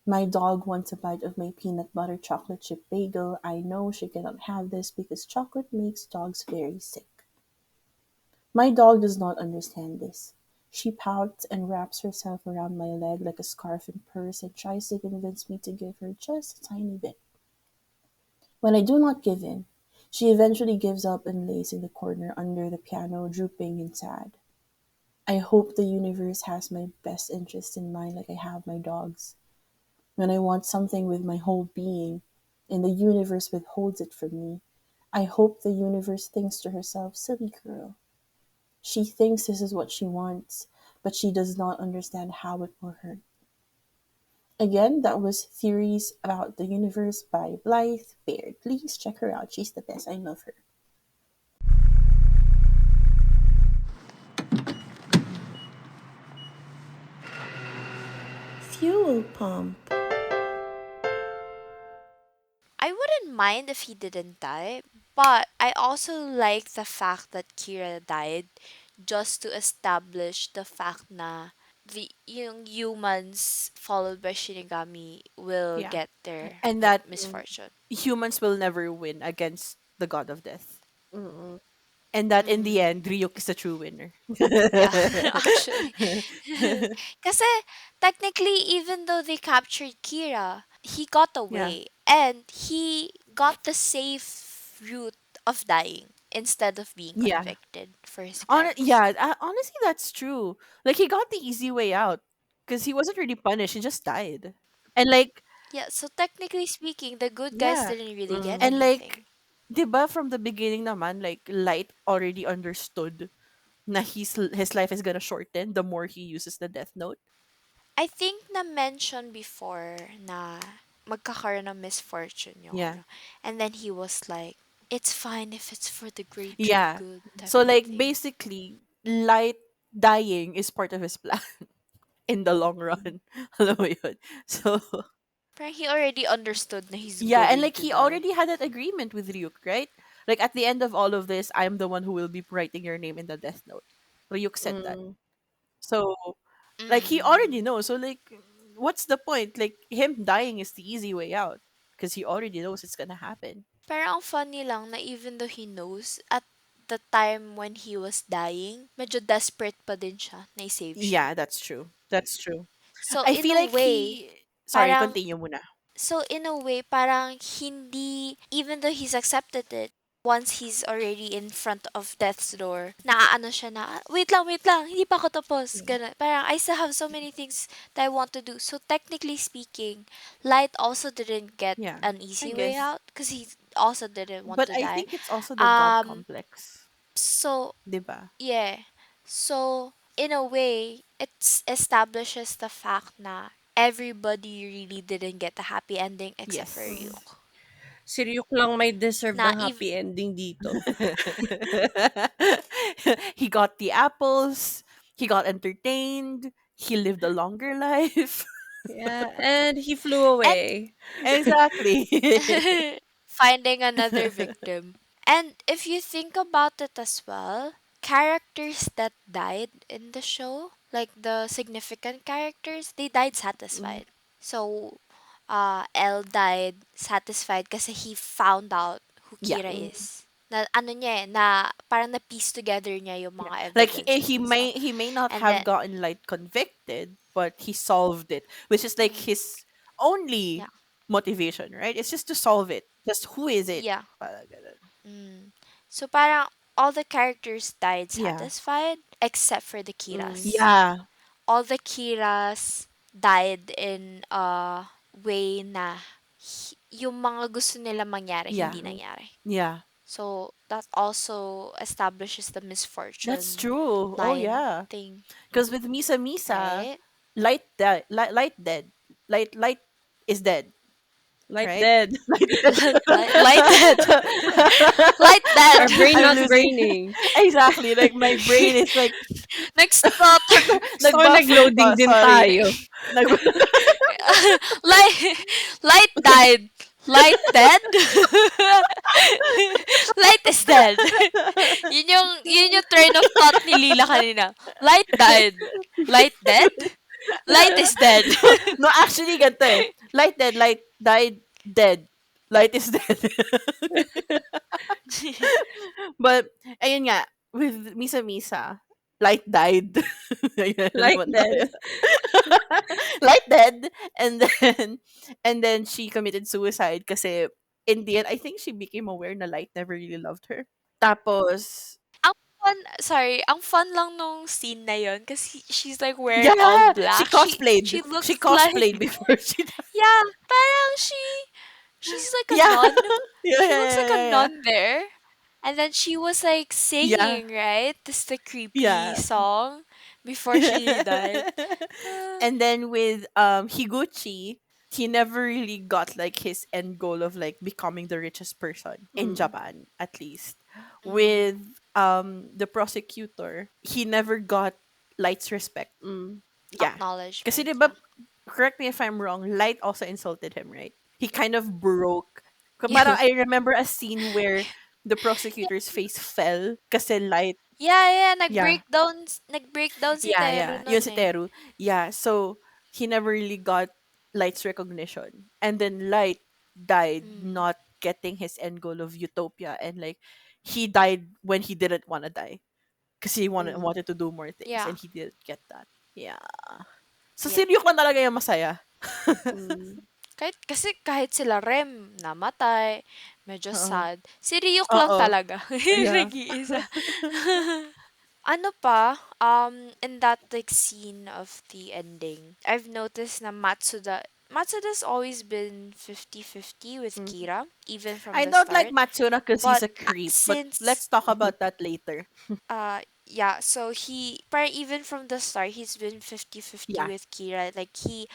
My dog wants a bite of my peanut butter chocolate chip bagel. I know she cannot have this because chocolate makes dogs very sick. My dog does not understand this. She pouts and wraps herself around my leg like a scarf and purrs and tries to convince me to give her just a tiny bit. When I do not give in, she eventually gives up and lays in the corner under the piano, drooping and sad. I hope the universe has my best interest in mind like I have my dog's. When I want something with my whole being, and the universe withholds it from me, I hope the universe thinks to herself, silly girl. She thinks this is what she wants, but she does not understand how it will hurt. Again, that was Theories About the Universe by Blythe Baird. Please check her out. She's the best. I love her. Fuel pump. I wouldn't mind if he didn't die, but I also like the fact that Kira died just to establish the fact na the yung humans followed by Shinigami will Yeah. get their And that misfortune. humans will never win against the god of death. Mm. And that in the Mm, end, Ryuk is the true winner. yeah, actually. Kasi technically, even though they captured Kira, he got Yeah. away and he got the safe route of dying instead of being Yeah. convicted for his crimes. Yeah, honestly that's true. Like he got the easy way out cuz he wasn't really punished, he just died. And like Yeah, so technically speaking, the good guys yeah, didn't really get Mm. and like anything. 'di ba from the beginning naman like Light already understood na his life is gonna shorten the more he uses the Death Note. I think na-mention before na magkakaroon ng misfortune yung Yeah. ano. And then he was like, it's fine if it's for the greater Yeah. good type So of like thing. basically Light dying is part of his plan in the long run. Alam mo yun? So Parang he already understood na he's yeah, and going like to he die. already had that agreement with Ryuk, right? Like at the end of all of this, I'm the one who will be writing your name in the Death Note. Ryuk said that. Mm. So like he Mm. already knows. So like what's the point? Like him dying is the easy way out because he already knows it's gonna happen. Pero ang funny lang na even though he knows, at the time when he was dying, medyo desperate pa din siya na i-save siya. Yeah, that's true. That's true. So I in feel a like way, he sorry, parang continue muna. parang hindi, even though he's accepted it, once he's already in front of death's door, naaano siya na, "Ah, wait lang, hindi pa ako tapos." Ganun. Parang, I still have so many things that I want to do. So, technically speaking, Light also didn't get Yeah, an I easy way guess. out because he also didn't want But to I die. think it's also the god Um, complex. so, 'Di ba? yeah. So, in a way, it establishes the fact na everybody really didn't get a happy ending except for Yes. you. Mm. Si Ryuk lang may deserve Na ng ev- happy ending dito. He got the apples, he got entertained, he lived a longer life. Yeah, and he flew and away. Exactly. finding another victim. And if you think about it as well, characters that died in the show, like the significant characters, they died Mm. satisfied. So, L died satisfied kasi he found out who Kira Yeah. Mm. is. na ano niya, na parang na-piece together niya yung Yeah. mga Like evidences and stuff. he may not And have then gotten like convicted, but he solved it, which is like mm, his only yeah, motivation, right? It's just to solve it. Just who is it? yeah. Parang ganun. Mm. So parang all the characters died Yeah. satisfied except for the Mm. Kiras. Yeah. All the Kiras died in a way na yung mga gusto nila mangyari, Yeah. hindi nangyari. Yeah. So that also establishes the That's misfortune true. Oh line yeah. thing, Because with Misa Misa, right? light dead. Light is dead, Like right? dead. Light dead. Light dead. Light dead. Our brain I'm not losing braining. exactly like my brain is like Next stop. So, nag-buffer nag-loading pa, din sorry. tayo. Nag light light died. Light dead. Light is dead. Yun yung train of thought ni Lila kanina. Light died. Light dead. Light is dead. no, actually ganito eh. Light dead, light died, dead. Light is dead. But, ayun nga, with Misa Misa, light died. Ayan na Like naman tayo. dead. Light dead. And then she committed suicide kasi in the end, I think she became aware na Light never really loved her. Tapos, Ang ang fun lang nung scene na yun kasi she's like wearing all yeah, she black. She cosplayed. She looks like cosplayed before she died. yeah, parang she's like a Yeah. nun. Yeah, She yeah, looks yeah, like a yeah, yeah. nun there. And then she was like Yeah. singing, right? This the creepy Yeah. song before she died. Uh, And then with Higuchi, he never really got like his end goal of like becoming the richest person in Mm. Japan, at least. mm, With the prosecutor, he never got Light's respect. Mm. Yeah. Kasi acknowledgement, 'di ba, yeah. correct me if I'm wrong, Light also insulted him, right? He kind of broke. Parang Yeah. I remember a scene where the prosecutor's face fell kasi Light, Yeah, yeah, yeah. nag-breakdown si Yeah, Teru yeah. Yun nun si eh. Teru. Yeah, so he never really got Light's recognition. And then Light died Mm, not getting his end goal of utopia, and like he died when he didn't want to die because he Mm. wanted to do more things yeah, and he didn't get that. Yeah. So yeah. seryo ka talaga yung masaya. Mm. Kahit sila Rem namatay, medyo Oo. sad. Si Ryuk lang Oo. talaga yung Yeah. nag-iisa. Ano pa, in that like scene of the ending, I've noticed na Matsuda's always been 50-50 with Mm. Kira, even from I the don't like start. Matsura because he's But a creep, but since let's talk about that later. yeah, so probably even from the start he's been 50-50 Yeah. with Kira. Like he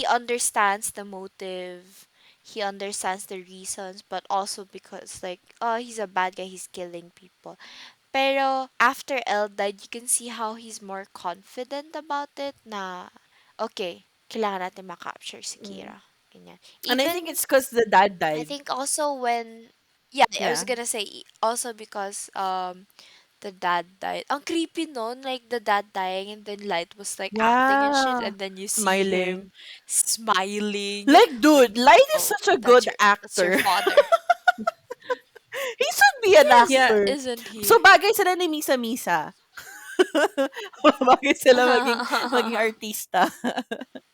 understands the motive, he understands the reasons, but also because like he's a bad guy, he's killing people. Pero after El died, you can see how he's more confident about it na okay, kailangan natin makapture si Mm. Kira. Ganyan. And I think Even it's because the dad I died. think also when yeah, I was Yeah. gonna say also because the dad died. Ang creepy nun, like the dad dying and then Light was like acting and shit Yeah. and then you see him Smiling. smiling. Like, Like, dude, Light is oh, such a good that's your actor. father. He should be an Yes, Yeah. actor. isn't So, he? bagay sila ni Misa Misa. Bagay sila maging artista.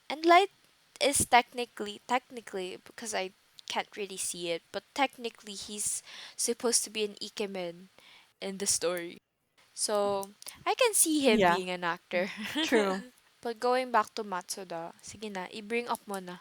And Light is technically because I can't really see it, but technically he's supposed to be an ikemen in the story. So I can see him Yeah, being an actor. true. But going back to Matsuda, sige na, i-bring up mo na.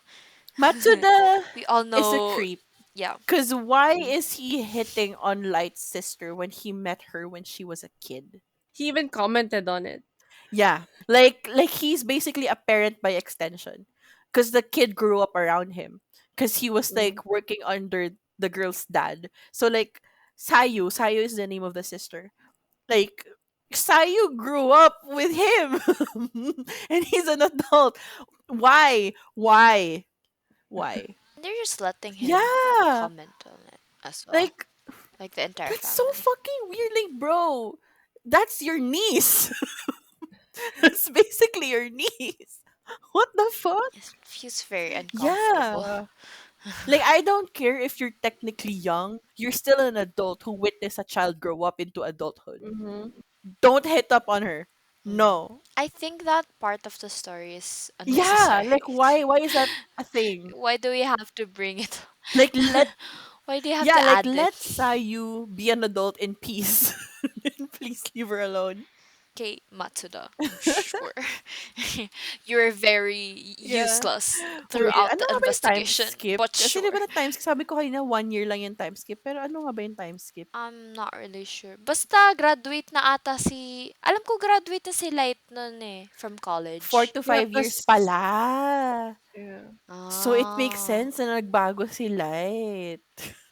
Matsuda We all is a know, creep. yeah. Because why Mm. is he hitting on Light's sister when he met her when she was a kid? He even commented on it. Yeah, like he's basically a parent by extension, because the kid grew up around him, because he was Mm. like working under the girl's dad. So like Sayu is the name of the sister. Like Sayu grew up with him, and he's an adult. Why? Why? Why? They're just letting him Yeah, comment on it as well. like Like the entire that's so family. fucking weird. Like, bro, that's your niece. That's basically your niece. What the fuck? It feels very Yeah. uncomfortable. Like, I don't care if you're technically young, you're still an adult who witnessed a child grow up into adulthood. Mhm. Don't hit up on her. Mm. No. I think that part of the story is Yeah, like unnecessary. why is that a thing? Why do we have to bring it? Like let Why do you have yeah, to like add it? let Sayu be an adult in peace. Please leave her alone. Okay, Matsuda. Sure. You're very Yeah. useless Wait, throughout ano the nga ba yung time investigation, skip? but Kasi di ba sure. na time skip? Sabi ko kanina 1 year lang yung time skip. Pero ano nga ba yung time skip? I'm not really sure. Basta graduate na ata si... Alam ko graduate na si Light nun eh, from 4 college. to Yeah, 5 years 'cause pala. yeah. So it makes Ah. sense na nagbago si Light.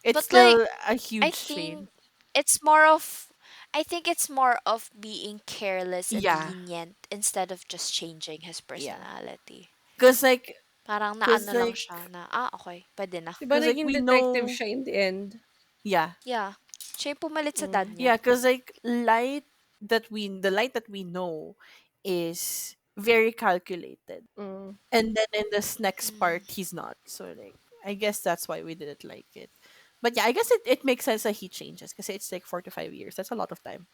It's But like, still a I huge think change. it's more of... I think it's more of being careless and Yeah, lenient instead of just changing his yeah. personality. Cause like, Parang cause naano lang like, siya na, okay, pwede na. 'Di ba cause like naging we detective know, siya in the end? yeah, Yeah. Siya yung pumalit sa dad Mm, niya. yeah. Cause like the light that we know is very calculated. mm. And then in this next Mm. part, he's not. So like, I guess that's why we didn't like it. But yeah, I guess it makes sense that he changes because it's like 4 to 5 years. That's a lot of time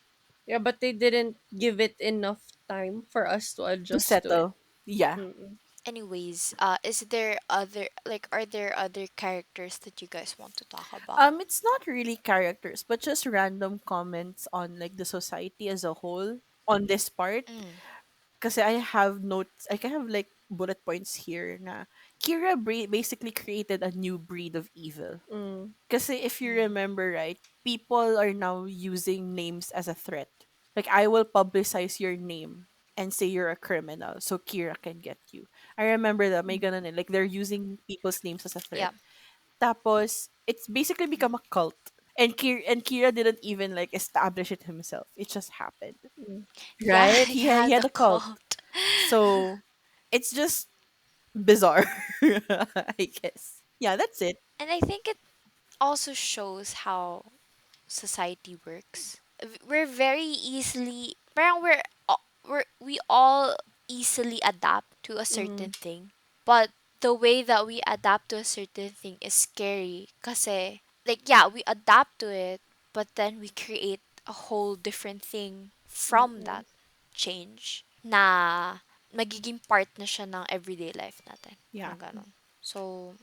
Yeah, but they didn't give it enough time for us to to adjust to it. settle. Yeah. Mm-mm. Anyways, is there other, like, are there other characters that you guys want to talk about? It's not really characters, but just random comments on like the society as a whole on this part. Mm. Because I have notes, I can have like bullet points here. Na Kira basically created a new breed of evil. Mm, Because if you Mm. remember right, people are now using names as a threat. Like I will publicize your name and say you're a criminal, so Kira can get you. I remember that may ganun eh. Like they're using people's names as a threat. Yeah. Tapos it's basically become a cult. And Kira didn't even like establish it himself. It just happened. mm. Yeah, Right? he He had had a a cult. cult. So it's just bizarre. I guess. Yeah, that's it. And I think it also shows how society works. We're very easily, parang we all easily adapt to a Mm, certain thing. But the way that we adapt to a certain thing is scary kasi, like, yeah, we adapt to it, but then we create a whole different thing from mm, that change na magiging part na siya ng everyday life natin. Yeah. Parang ganon. So,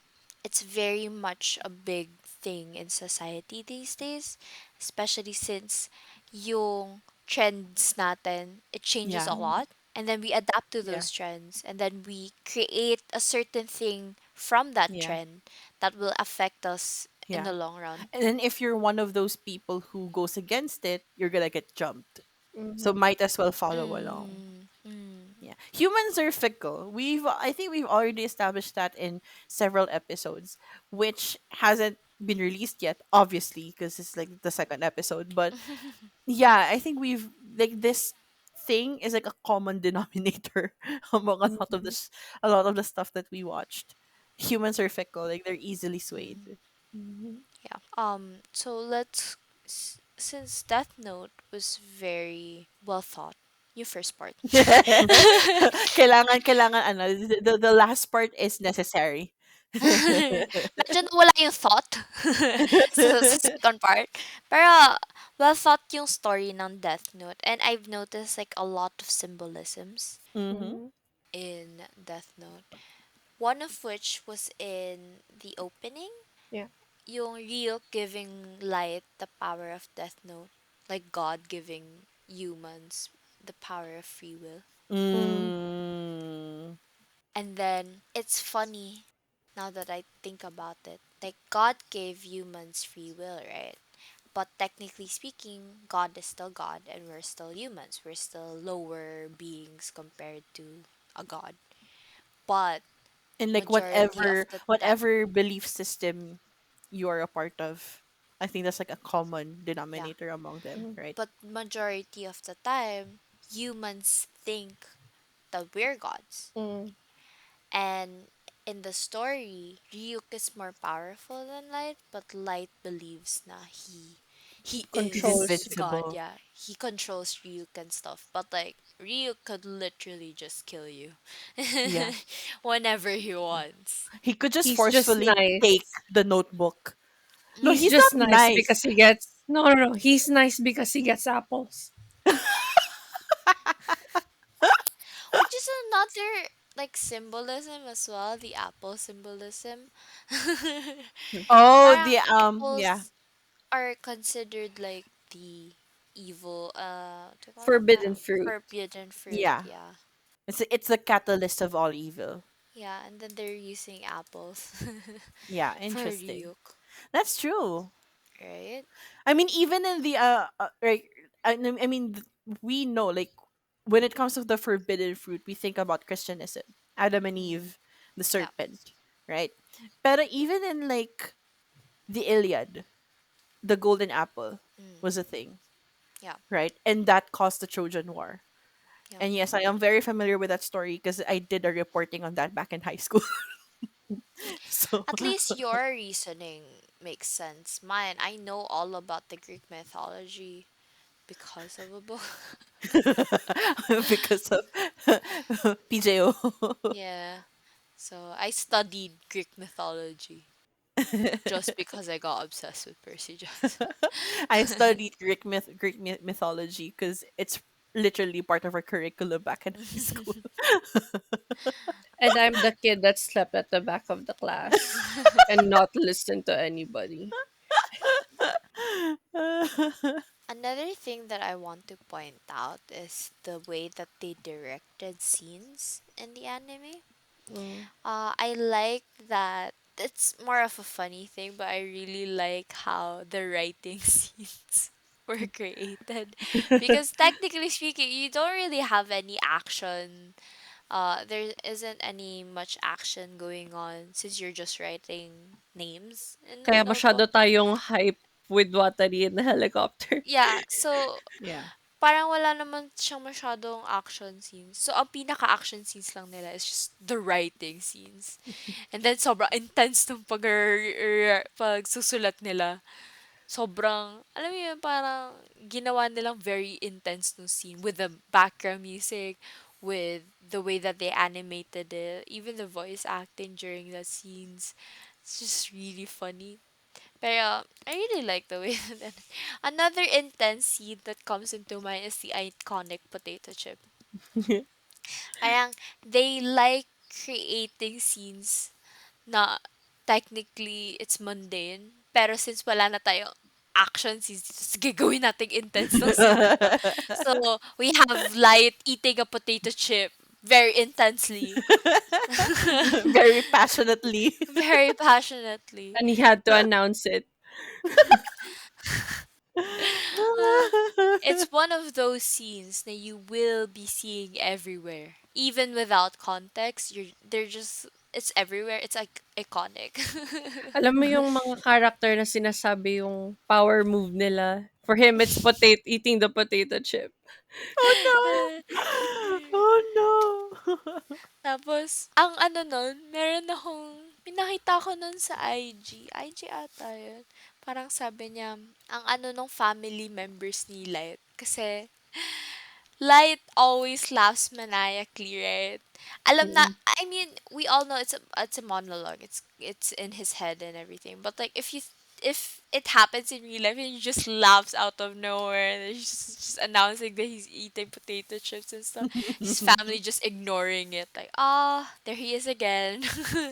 it's very much a big thing in society these days, especially since yung trends natin, it changes Yeah. a lot, and then we adapt to Yeah. those trends, and then we create a certain thing from that Yeah. trend that will affect us in Yeah. the long run. And then if you're one of those people who goes against it, you're gonna get jumped. So mhm, might as well follow along. Mm, mm, Yeah. Humans are fickle. I think we've already established that in several episodes, which hasn't been released yet, obviously, because it's like the second episode. But yeah, I think we've like this thing is like a common denominator among mhm, a lot of the stuff that we watched. Humans are fickle, like they're easily swayed. mm. mhm. Yeah. So since Death Note was very well thought, your first part. kailangan ano, the last part is necessary. Medyo nawala yung thought sa second part. Pero, well thought yung story ng Death Note. And I've noticed like a lot of symbolisms Mhm. Mhm. in Death Note. One of which was in the opening. Yeah. Yung Ryuk giving light the power of Death Note. Like God giving humans the power of free will. Mm, Mm. And then it's funny now that I think about it. Like God gave humans free will, right? But technically speaking, God is still God and we're still humans. We're still lower beings compared to a god. But And like majority of the time, whatever belief system you are a part of, I think that's like a common yeah. denominator among them, mhm, right? But majority of the time, humans think that we're gods. mm, And in the story, Ryuk is more powerful than Light, but Light believes na he He's Controls. is God, invincible. yeah. He controls Ryuk and stuff, but like Ryuk could literally just kill you Yeah. whenever he wants. He could just He's just forcefully nice. take the notebook. No, He's he's Mm, not just nice because nice. he gets no, no, no. He's nice because he gets apples. which is another like symbolism as well, the apple symbolism. Oh, Parang yeah. apples are considered like the evil, what do you call that? Forbidden fruit. Forbidden fruit, Yeah. yeah. It's the catalyst of all evil. Yeah, and then they're using apples Yeah, for interesting. Ryuk, That's true. right? I mean, even in the right, I mean, we know like when it comes to the forbidden fruit, we think about Christianism, Adam and Mm, Eve, the yeah. serpent, right? But even in like the Iliad, the golden apple Mm, was a thing, yeah. right? And that caused the Trojan War. Yeah. And yes, I am very familiar with that story because I did a reporting on that back in high school. So At least your reasoning makes sense. Mine, I know all about the Greek mythology because of a book. because of PJO. Yeah. So I studied Greek mythology just because I got obsessed with Percy Jackson. I studied Greek mythology because it's literally part of our curriculum back in high school. And I'm the kid that slept at the back of the class and not listen to anybody. Another thing that I want to point out is the way that they directed scenes in the anime. Mm. I like that it's more of a funny thing, but I really like how the writing scenes were created because technically speaking, you don't really have any action. There isn't any much action going on since you're just writing names in the Kaya masyado notebook. tayong hype with Watari in the helicopter. Yeah, so Yeah. parang wala naman siyang masyadong action scenes. So, ang pinaka-action scenes lang nila is just the writing scenes. And then, sobrang intense ng pagsusulat nila. Sobrang, alam mo yun, parang ginawa nilang very intense no scene with the background music, with the way that they animated it, even the voice acting during the scenes. It's just really funny. Pero I really like the way that another intense scene that comes into mind is the iconic potato chip. Parang they like creating scenes na technically it's mundane. Pero since wala na tayong action scenes, sige gawin nating intense tong scene na to. So, we have Light eating a potato chip very intensely. Very passionately. Very passionately. And he had to announce it. Uh, it's one of those scenes that you will be seeing everywhere. Even without context, they're just it's everywhere. It's like iconic. Alam mo yung mga character na sinasabi yung power move nila. For him, it's eating the potato chip. Oh no. Oh no. Tapos, ang ano nun, meron akong, pinakita ko nun sa IG. IG ata yun. Parang sabi niya, ang ano nung family members ni Light. Kasi, Light always laughs maniacally, right? Alam na, Mm. I mean, we all know it's a monologue. It's in his head and everything. But like, if it happens in real life and he just laughs out of nowhere and he's just announcing that he's eating potato chips and stuff, his family just ignoring it, like, ah, there he is again,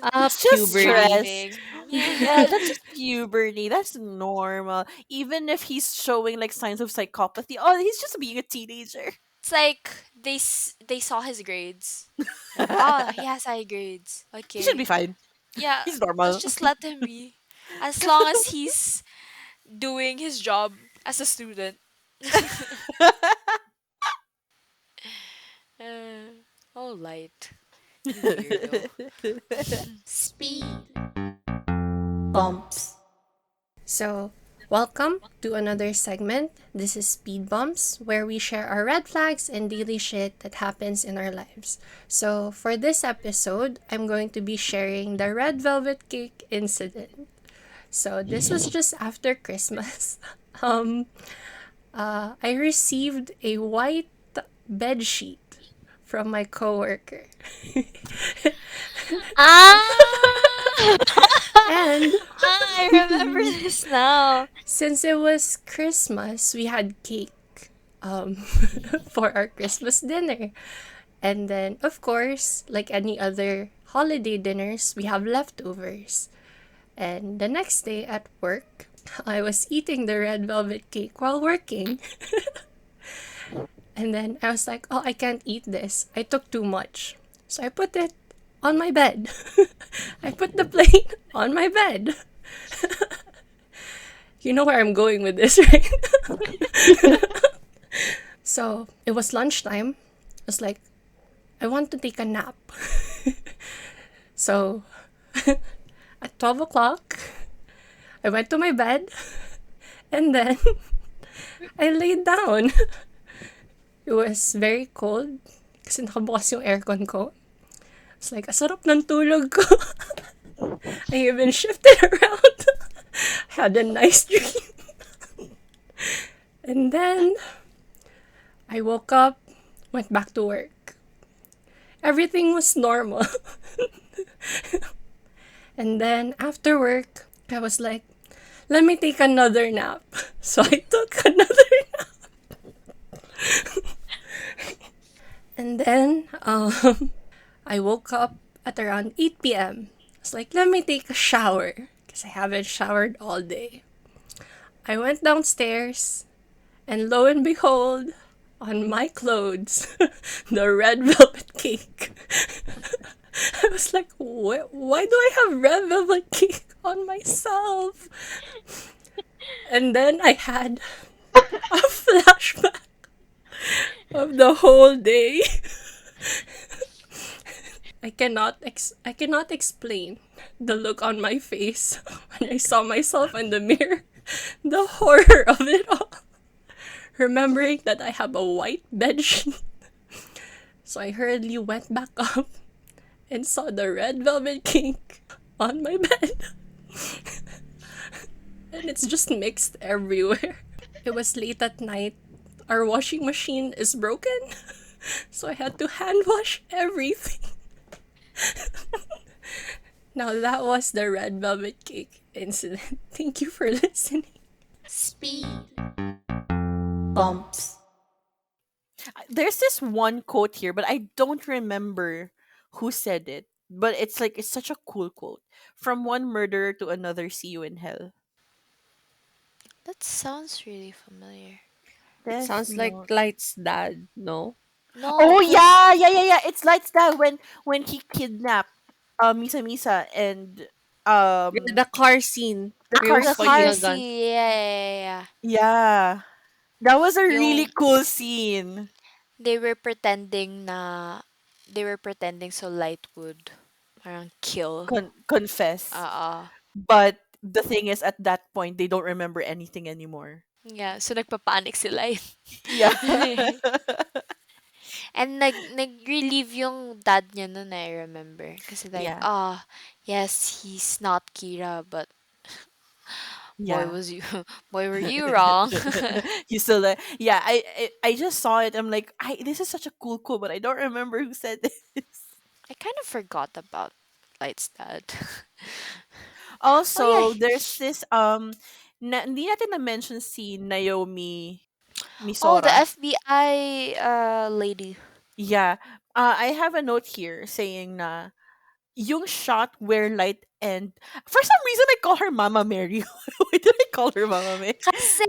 Ah, It's just just puberty. stress. laughing. Yeah, Yeah. that's just puberty. That's normal. Even if he's showing like signs of psychopathy, oh, he's just being a teenager. It's like they saw his grades. Like, ah, he has high grades. He should Okay. be fine. Yeah, He's let's normal. just let him be. As long as he's doing his job as a student. Uh, oh, Light. You weirdo. Speed Bumps. So, welcome to another segment. This is Speed Bumps, where we share our red flags and daily shit that happens in our lives. So, for this episode, I'm going to be sharing the red velvet cake incident. So, this was just after Christmas. Um, I received a white bed sheet from my coworker. Ah! And I remember this now. since it was Christmas, we had cake um, for our Christmas dinner. And then, of course, like any other holiday dinners, we have leftovers. And the next day at work, I was eating the red velvet cake while working. And then I was like, oh, I can't eat this. I took too much. So I put it on my bed. I put the plate on my bed. You know where I'm going with this, right? So it was lunchtime. I was like, I want to take a nap. So at 12 o'clock, I went to my bed and then I laid down. It was very cold kasi nakabukas yung aircon ko. It's like, asarap ng tulog ko. I even shifted around. I had a nice dream. And then I woke up, went back to work. Everything was normal. And then after work, I was like, let me take another nap. So I took another nap. And then I woke up at around 8 p.m. I was like, let me take a shower because I haven't showered all day. I went downstairs and lo and behold, on my clothes, the red velvet cake. I was like, why do I have red velvet cake on myself? And then I had a flashback of the whole day. I cannot explain the look on my face when I saw myself in the mirror. The horror of it all. Remembering that I have a white bedsheet. So I hurriedly went back up and saw the red velvet cake on my bed. And it's just mixed everywhere. It was late at night. Our washing machine is broken. So I had to hand wash everything. Now that was the red velvet cake incident. Thank you for listening. Speed Bumps. There's this one quote here, but I don't remember who said it. But it's such a cool quote. From one murderer to another, see you in hell. That sounds really familiar. Death Sounds like note. Light's dad, no? No, Oh cause yeah, yeah, yeah, yeah. It's like that when he kidnapped Misa Misa and Yeah, um the car scene the where he car was the pointing car a scene. gun. scene. Yeah, yeah, yeah. Yeah. That was a really Yung cool scene. they were pretending na they were pretending so Light would parang kill. Confess. Uh, But the thing is, at that point, they don't remember anything anymore. yeah, so nagpapanik si Light. Yeah. And nag-relieve yung dad niya nun, I remember. Kasi like, Yeah. yes, he's not Kira, but boy Yeah. was you, boy were you wrong. You still like, yeah, I just saw it. I'm like, this is such a cool quote, but I don't remember who said this. I kind of forgot about Light's dad. Oh yeah, Also, there's this hindi natin na mention si Naomi oh the Misora. FBI lady. Yeah. I have a note here saying na yung shot where Light and for some reason I call her Mama Mary. Why did I call her Mama Mary? Kasi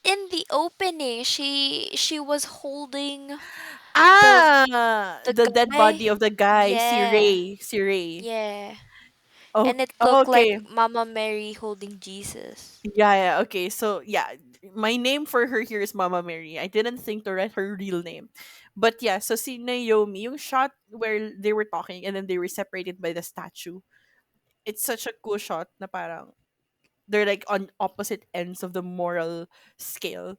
in the opening, she was holding the the The dead guy. body of the guy, si Yeah, Ray, si Ray. yeah. Oh, And it looked like okay. Mama Mary holding Jesus. Yeah, yeah, okay. So, yeah, my name for her here is Mama Mary. I didn't think to write her real name. But yeah, so si Naomi, yung shot where they were talking and then they were separated by the statue. It's such a cool shot na parang they're like on opposite ends of the moral scale.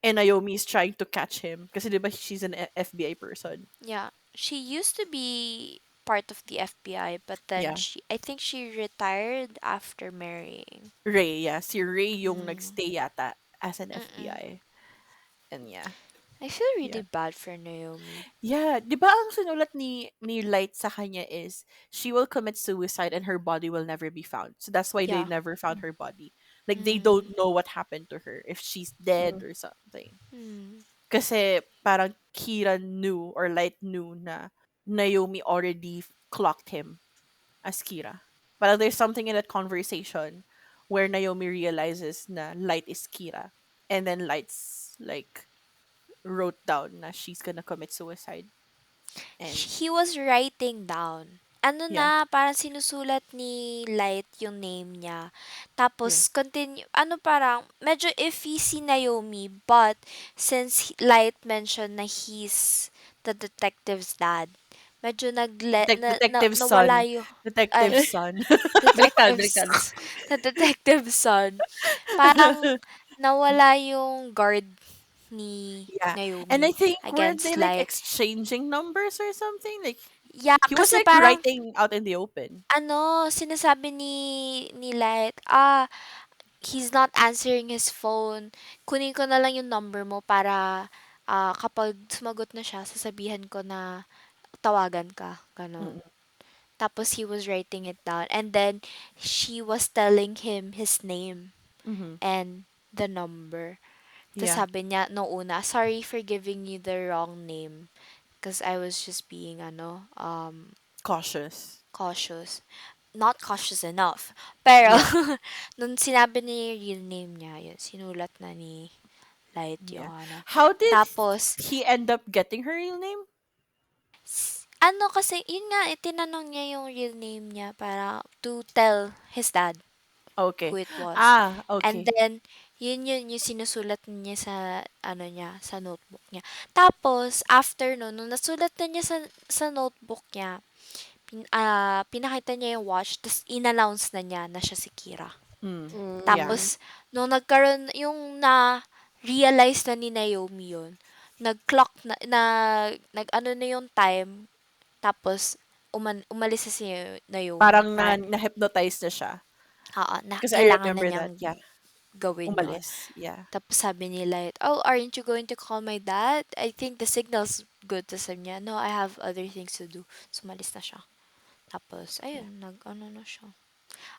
And Naomi is trying to catch him kasi diba she's an FBI person. Yeah, she used to be part of the FBI, but then Yeah. I think she retired after marrying. Ray, yeah. Si Ray yung Mm. nagstay yata as an Mm-mm. FBI. And yeah. I feel really Yeah. bad for Naomi. Yeah, 'di ba ang sinulat ni Light sa kanya is she will commit suicide and her body will never be found. So that's why they Yeah. never found her body. Like they Mm. don't know what happened to her, if she's dead Mm. or something. Mm. Kasi parang Kira knew or Light knew na Naomi already clocked him as Kira. But there's something in that conversation where Naomi realizes na Light is Kira. And then Light's like wrote down na she's gonna commit suicide. And He was writing down. Ano yeah, na, parang sinusulat ni Light yung name niya. yeah. Tapos, continue, ano parang, medyo iffy si Naomi, but since Light mentioned na he's the detective's dad, medyo Detective nawala son. yung, Detective ay, son. Baliktad, detective's, baliktad. the detective son. Parang, nawala yung guard ni Yeah. And I Naomi think weren't they against like Light. exchanging numbers or something? Like Yeah, he was kasi like parang writing out in the open. ano, sinasabi ni Light, he's not answering his phone. Kunin ko na lang yung number mo para kapag sumagot na siya, sasabihan ko na tawagan ka. Ganon. Mm-mm. Tapos he was writing it down. And then she was telling him his name Mm-hmm. and the number. Tapos Yeah. sabi niya, no una, sorry for giving you the wrong name. Because I was just being, Cautious. cautious. Not cautious enough. Pero, Yeah. nung sinabi niya yung real name niya, yun, sinulat na ni Light yung Yeah. ano. How did Tapos, he end up getting her real name? ano kasi, yun nga, itinanong niya yung real name niya para to tell his dad who Okay. it was. Ah, And okay. then, yun yung sinusulat niya sa, ano niya, sa notebook niya. Tapos, after nun, nung nasulat na niya sa notebook niya, pinakita niya yung watch, tapos in-announce na niya na siya si Kira. Mm. Yeah. Mm. Tapos, nung nagkaroon, yung na-realize na ni Naomi yun, nag-clock nag-ano na yung time, tapos, umalis na si Naomi. Parang Parang, na-hypnotize na siya. na Because I kailangan na remember niyang that. Yeah. gawin yon. Umalis. Yeah. Tapos sabi ni Light, oh, aren't you going to call my dad? I think the signal's good. Tapos sabi niya, no, I have other things to do. Sumalis na siya. Tapos, Yeah. ayun, nag-ano na siya.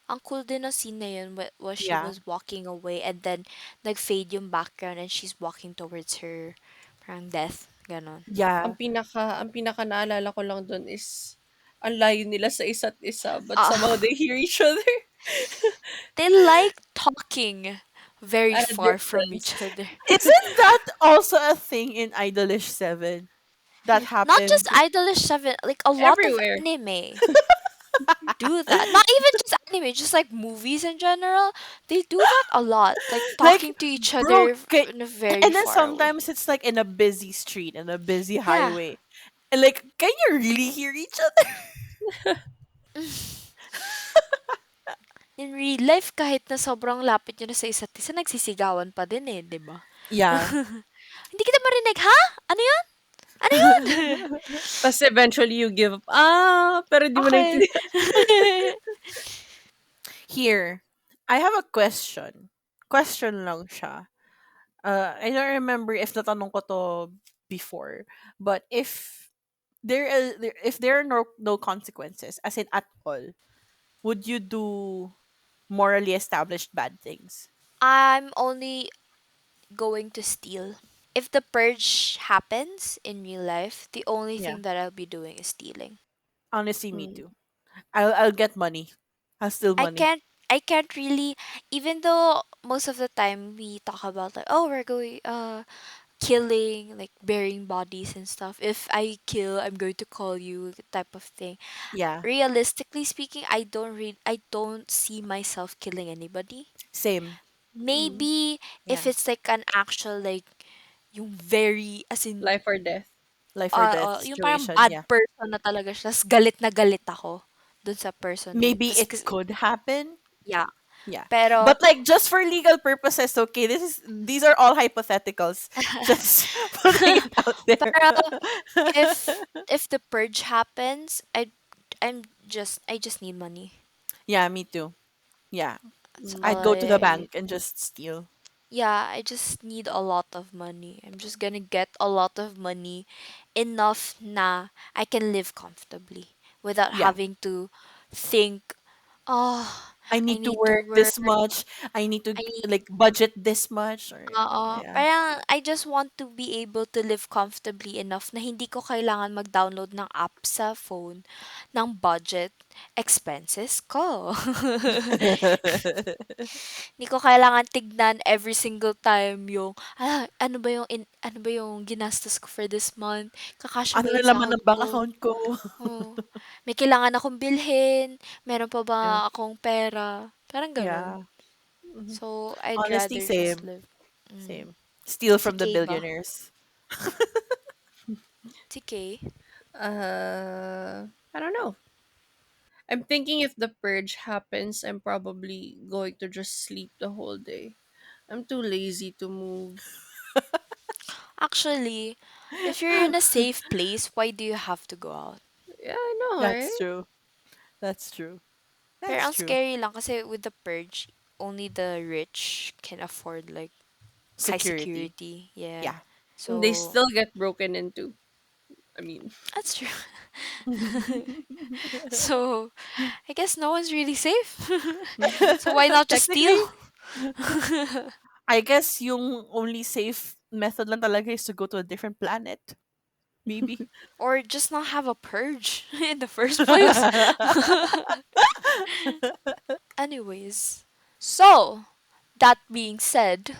Ang cool din ng scene na yun was she Yeah. was walking away and then nag-fade yung background and she's walking towards her parang death. Ganon. Yeah. Ang pinaka naalala ko lang dun is ang layo nila sa isa't isa, but somehow Ah, they hear each other they like talking very at a far from distance. each other. Isn't that also a thing in Idolish 7? That Not just happened. Idolish 7, like a lot of Everywhere. anime do that. Not even just anime, just like movies in general. They do that a lot, like Like, talking to each bro, other in a very and then far away. sometimes it's like in a busy street and a busy Yeah. highway. And like, can you really hear each other? In real life, kahit na sobrang lapit nyo na sa isa't isa, nagsisigawan pa din eh, di ba? Yeah. Hindi kita marinig, ha? Ano yun? Ano yun? Tas eventually you give up, pero di mo Okay. naintindihan. Here, I have a question. Question lang siya. I don't remember if natanong ko to before, but if if there are no consequences, as in at all, would you do morally established bad things? I'm only going to steal. If the purge happens in real life, the only Yeah. thing that I'll be doing is stealing. Honestly, me Mm. too. I'll get money. I'll steal I money. can't I can't really, even though most of the time we talk about like, oh, we're going killing, like burying bodies and stuff. If I kill, I'm going to call you type of thing. Yeah. Realistically speaking, I don't see myself killing anybody. Same. Mm. Maybe if Yeah. it's like an actual like yung very as in Life or death. Life or death yung parang situation. bad Yeah. person na talaga siya. Tas galit na galit ako dun sa person na yun. Maybe Tas, it could happen. yeah. Yeah. Pero, But like just for legal purposes, okay, these are all hypotheticals. Just putting it out there. pero if the purge happens, I just need money. Yeah, me too. Yeah. That's Mm. all I'd go to the I need. bank and just steal. Yeah, I just need a lot of money. I'm just gonna get a lot of money, enough na I can live comfortably without Yeah. having to think, oh, I I need to need to work work. this much. I need to I need, like budget this much or yeah. parang I just want to be able to live comfortably enough na hindi ko kailangan mag-download ng app sa phone ng budget expenses ko. Hindi ko kailangan tignan every single time yung, ano ba yung ginastos ko for this month? Kakasya Ano ba na yung laman sahod ng bank ko? account ko? Oh, may kailangan akong bilhin, meron pa ba Yeah. akong pera? Parang ganun. Yeah. Mhm. So, I'd Honestly, rather just same. live. Mm. Same. Steal Si from the Kay ba? billionaires. Si Kay? I don't know. I'm thinking if the purge happens, I'm probably going to just sleep the whole day. I'm too lazy to move. Actually, if you're in a safe place, why do you have to go out? Yeah, I know, That's right? true. That's true. Pero That's ang true. scary lang kasi with the purge, only the rich can afford like high Security. security. Yeah. Yeah. And they So still get broken into. I mean, that's true. So I guess no one's really safe. So why not just steal? Technically, I guess yung only safe method lang talaga is to go to a different planet. Maybe. Or just not have a purge in the first place. Anyways. So that being said,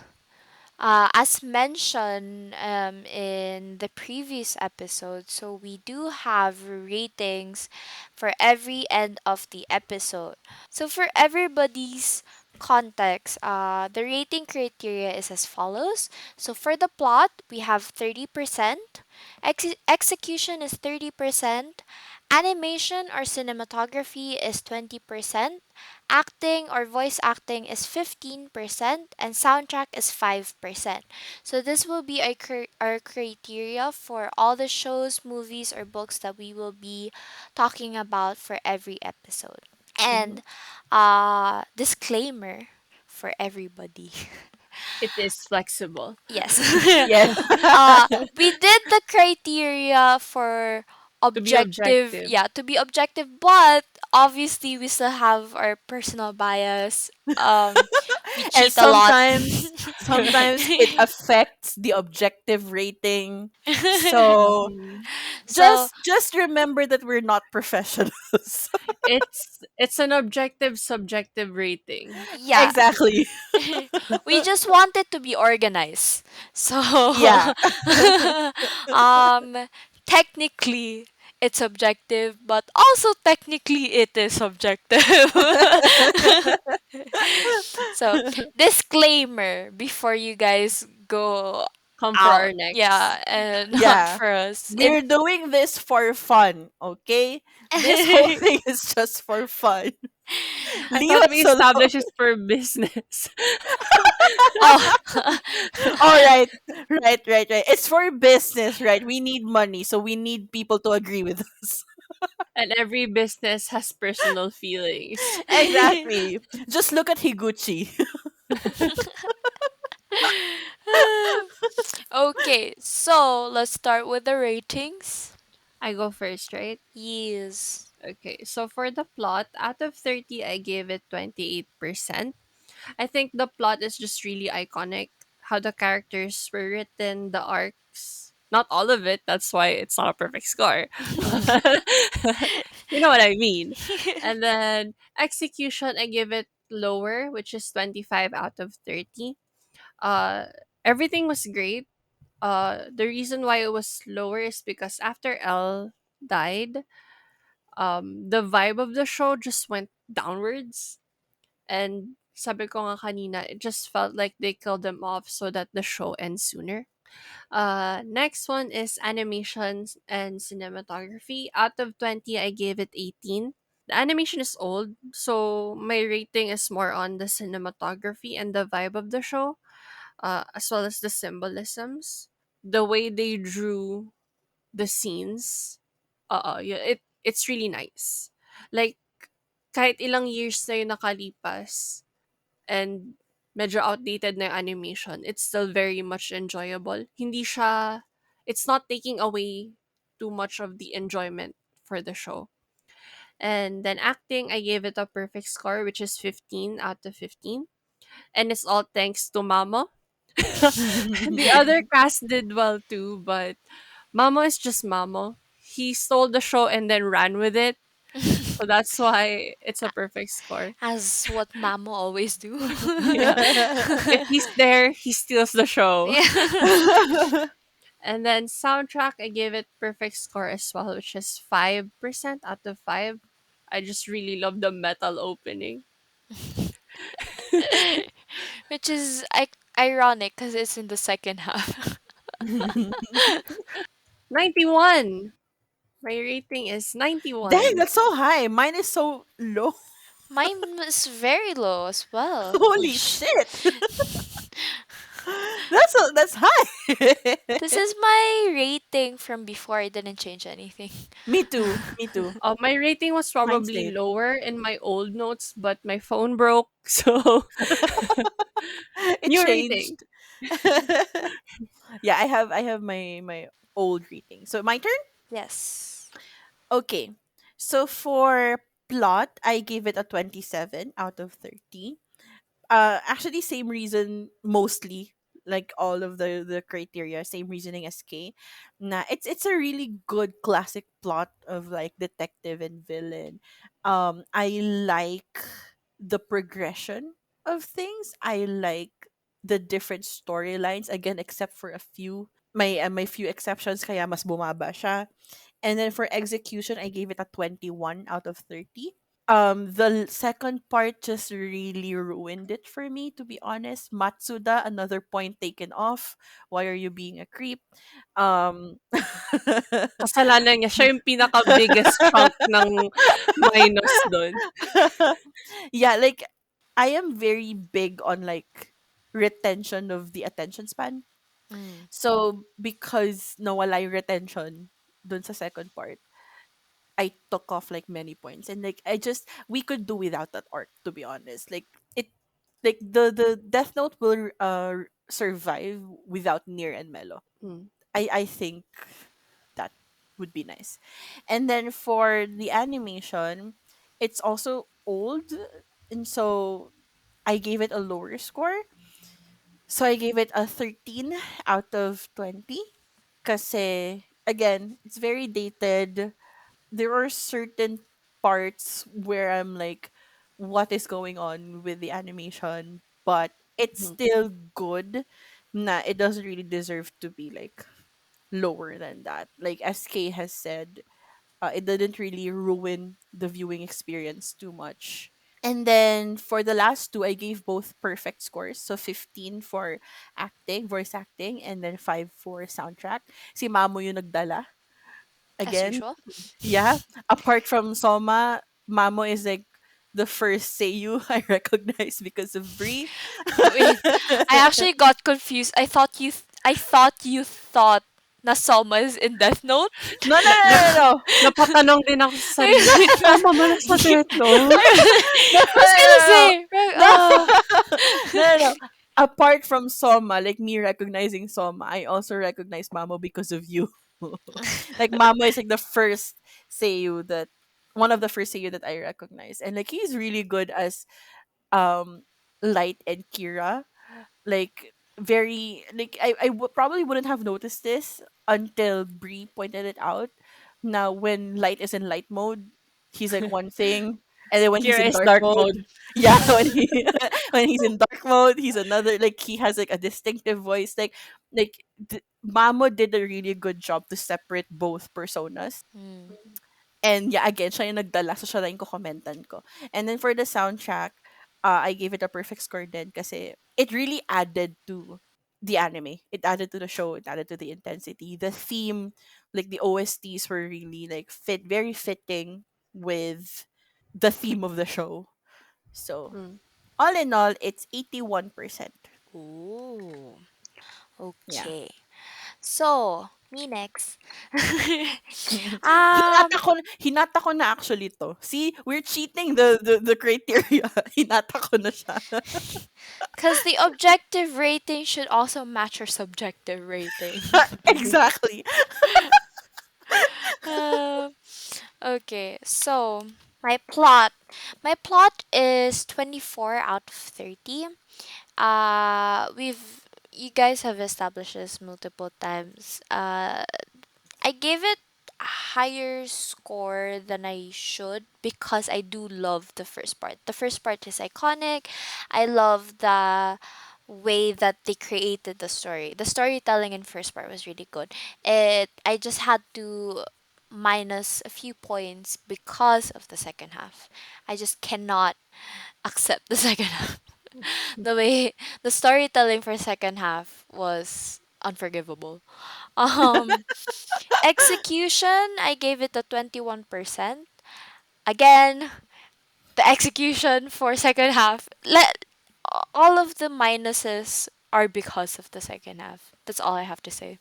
as mentioned in the previous episode, so we do have ratings for every end of the episode. So for everybody's context, the rating criteria is as follows. So for the plot, we have 30%, execution is 30%, animation or cinematography is 20%, acting or voice acting is 15%, and soundtrack is 5%. So this will be our criteria for all the shows, movies, or books that we will be talking about for every episode. Mhm. And disclaimer for everybody. it is flexible. Yes. Yes. uh, we did the criteria for To be objective, objective. yeah, to be objective, but obviously we still have our personal bias. We And cheat a lot. sometimes it affects the objective rating. So Mhm. So, just remember that we're not professionals. It's an objective subjective rating. yeah, Exactly. we just wanted to be organized. So, Yeah. um, technically, it's objective, but also technically it is subjective. So, disclaimer before you guys go Come for out. our necks. Yeah, and not Yeah. for us. It We're doing this for fun, okay? This whole thing is just for fun. I Leave thought we us alone. established this for business. oh All right. Right. It's for business, right? We need money, so we need people to agree with us. And every business has personal feelings. Exactly. Just look at Higuchi. Okay, so let's start with the ratings. I go first, right? Yes. Okay, so for the plot, out of 30, I gave it 28%. I think the plot is just really iconic. How the characters were written, the arcs. Not all of it, that's why it's not a perfect score. You know what I mean. And then execution, I give it lower, which is 25 out of 30. Uh, Everything was great. The reason why it was lower is because after L died, the vibe of the show just went downwards. And sabi ko nga kanina, it just felt like they killed them off so that the show ends sooner. Next one is animations and cinematography. Out of 20, I gave it 18. The animation is old, so my rating is more on the cinematography and the vibe of the show, as well as the symbolisms. The way they drew the scenes, yeah, it's really nice. Like, kahit ilang years na yung nakalipas, and medyo outdated na yung animation, it's still very much enjoyable. Hindi siya, it's not taking away too much of the enjoyment for the show. And then acting, I gave it a perfect score, which is 15 out of 15. And it's all thanks to Mama. The other cast did well too, but Mama is just Mama. He stole the show and then ran with it. So that's why it's a perfect score. As what Mamo always do. Yeah. If he's there, he steals the show. Yeah. And then soundtrack, I gave it perfect score as well, which is 5% out of 5. I just really love the metal opening. Which is ironic because it's in the second half. 91. My rating is Dang, 91. that's so high. Mine is so low. Mine is very low as well. Holy shit. That's high. This is my rating from before. I didn't change anything. Me too. Me too. My rating was Mine probably stayed. lower in my old notes, but my phone broke, so It new rating. changed. Yeah, I have my old reading. So my turn? Yes. Okay. So for plot, I gave it a 27 out of 30. Actually same reason mostly, like all of the criteria, same reasoning as K. Nah, it's a really good classic plot of like detective and villain. I like the progression of things. I like the different storylines, again except for a few. My few exceptions, kaya mas bumaba siya. And then for execution, I gave it a 21 out of 30. The second part just really ruined it for me, to be honest. Matsuda, another point taken off. Why are you being a creep? Um Kasalanan niya. Siya yung pinaka-biggest chunk ng minus dun. yeah, like I am very big on like retention of the attention span. Mm. So because nawala yung retention dun sa second part, I took off like many points, and like I just we could do without that arc, to be honest. Like it, like the Death Note will survive without Near and Mello. Hmm. I think that would be nice. And then for the animation, it's also old, and so I gave it a lower score. So I gave it a 13 out of 20. Kasi again, it's very dated. There are certain parts where I'm like, what is going on with the animation? But it's Mhm. still good. Nah, it doesn't really deserve to be like lower than that. Like SK has said, it didn't really ruin the viewing experience too much. And then for the last two, I gave both perfect scores. So 15 for acting, voice acting, and then 5 for soundtrack. Si Mamo yung nagdala. As Again, usual. yeah. Apart from Soma, Mamo is like the first Seiyu I recognize because of Brie. Wait, I actually got confused. I thought you thought na Soma is in Death Note. No, no, no, Na no, no. napatanong din ako sa sarili ko, Wait, tama ba na sa Death Note? No, I was gonna no, say, right, no, no, no, no. Apart from Soma, like me recognizing Soma, I also recognize Mamo because of you. Like Mamo is like the first Seiyu that one of the first Seiyu that I recognize, and like he's really good as um Light and Kira. Like very like probably wouldn't have noticed this until Bree pointed it out. Now when Light is in light mode, he's like one thing, and then when he's Kira in is dark dark mode, mode. yeah, when he when he's in dark mode, he's another. Like he has like a distinctive voice. Mamo did a really good job to separate both personas. Hmm. And yeah, again, siya yung nagdala. So, siya lang yung kukomentan ko. And then for the soundtrack, I gave it a perfect score din kasi it really added to the anime. It added to the show. It added to the intensity. The theme, like the OSTs were really like very fitting with the theme of the show. So, Hmm. all in all, it's 81%. Ooh. Yeah. Okay. So, Me next. Hinata um, ko hinata ko na actually 'to. See, we're cheating the criteria. Hinata ko na siya. because the objective rating should also match your subjective rating. Exactly. um, okay, so my plot. My plot is 24 out of 30. We've you guys have established this multiple times. I gave it a higher score than I should because I do love the first part. The first part is iconic. I love the way that they created the story. The storytelling in first part was really good. I just had to minus a few points because of the second half. I just cannot accept the second half. The way the storytelling for second half was unforgivable. Um Execution, I gave it a 21%. Again, the execution for second half, all of the minuses are because of the second half. That's all I have to say.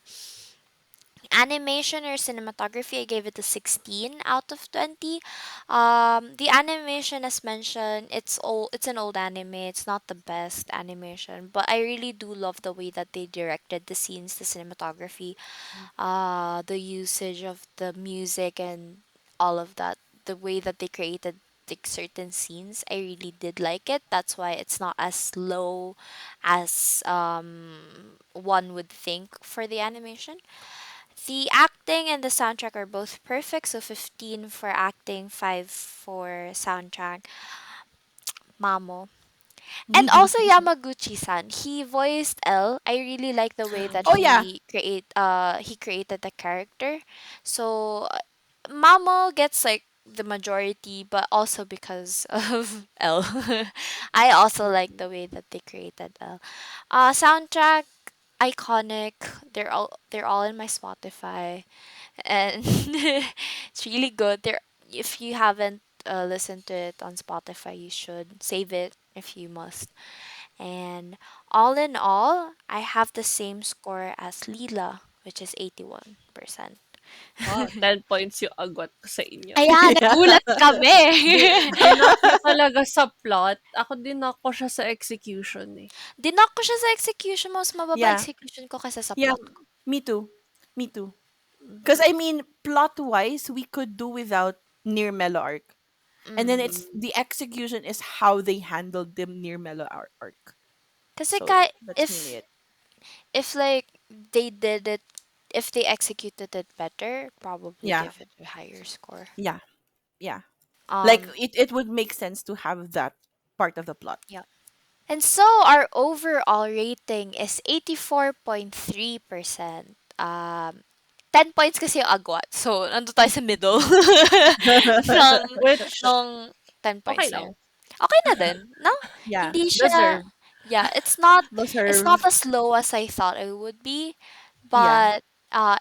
Animation or cinematography, I gave it a 16 out of 20. The animation, as mentioned, it's an old anime. It's not the best animation, but I really do love the way that they directed the scenes, the cinematography, the usage of the music and all of that, the way that they created like certain scenes, I really did like it. That's why it's not as slow as one would think for the animation. The acting and the soundtrack are both perfect, so 15 for acting, 5 for soundtrack. Mamo. And also Yamaguchi-san, he voiced L. I really like the way that Oh yeah. he created the character. So Mamo gets like the majority, but also because of L. I also like the way that they created L. Soundtrack iconic. They're all in my Spotify, and it's really good. There, if you haven't listened to it on Spotify, you should save it if you must. And all in all, I have the same score as Lila, which is 81%. Wow, 10 points yung agwat ko sa inyo. Ayan, Yeah. nagulat kami. Dinok niyo talaga sa plot. Ako dinok ko siya sa execution, eh. Dinak ko siya sa execution. Mas mababa Yeah. execution ko kaysa sa Yeah. plot ko. Me too. Me too. Because I mean, plot wise, we could do without near mellow arc, and then Mm. it's the execution is how they handled the near mellow arc. Kasi So that's mainly if it. like they did it, if they executed it better, probably Yeah. give it a higher score. Yeah. Yeah. Like Um, it would make sense to have that part of the plot. yeah. And so our overall rating is 84.3%. 10 points kasi yung agwat. So, nandun tayo sa middle ng, Which, ng 10 okay points na yun. lang. Okay na din, no? Yeah. Hindi siya, Deserve. yeah, it's not Deserve. as low as I thought it would be, Yeah. but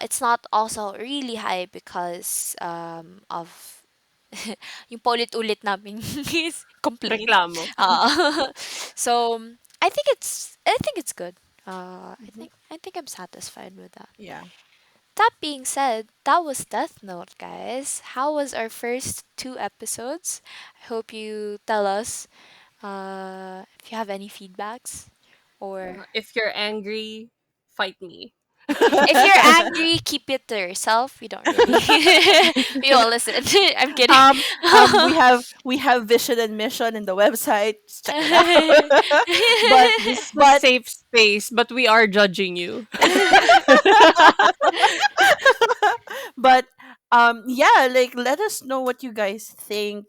it's not also really high because of yung paulit-ulit naming complaint. Reklamo. So I think it's good. I think I'm satisfied with that. Yeah. That being said, that was Death Note, guys. How was our first two episodes? I hope you tell us if you have any feedbacks, or If you're angry, fight me. if you're angry, keep it to yourself. We don't really. We won't listen. I'm kidding. Um, we have vision and mission in the website. Just check it out. but This is a but safe space, but we are judging you. but yeah, like let us know what you guys think.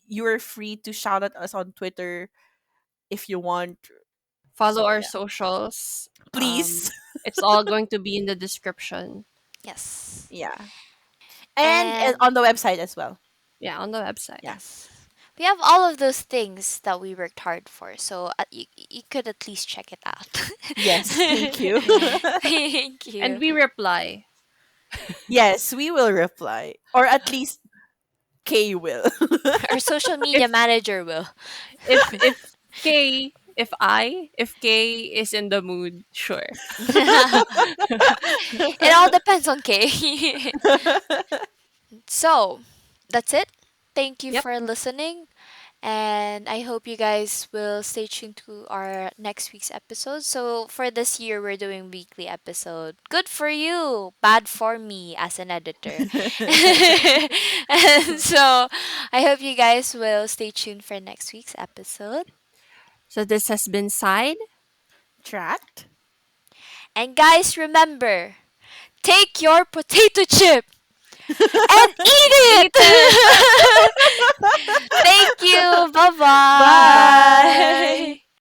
You're free to shout at us on Twitter if you want. Follow So our yeah, socials. please. It's all going to be in the description. Yes. Yeah, and And on the website as well. Yeah, on the website. Yeah. yes. We have all of those things that we worked hard for, so you could at least check it out. Yes, thank you. Thank And you. we reply. Yes, we will reply, or at least Kay will. Our social media If manager will. if Kay if Kay is in the mood, sure. It all depends on Kay. So, that's it. Thank you Yep. for listening. And I hope you guys will stay tuned to our next week's episode. So, for this year, we're doing weekly episode. Good for you, bad for me as an editor. And so, I hope you guys will stay tuned for next week's episode. So this has been Side. Tracked. And guys, remember, take your potato chip and eat Eat it! it. Thank you. Bye Bye. bye.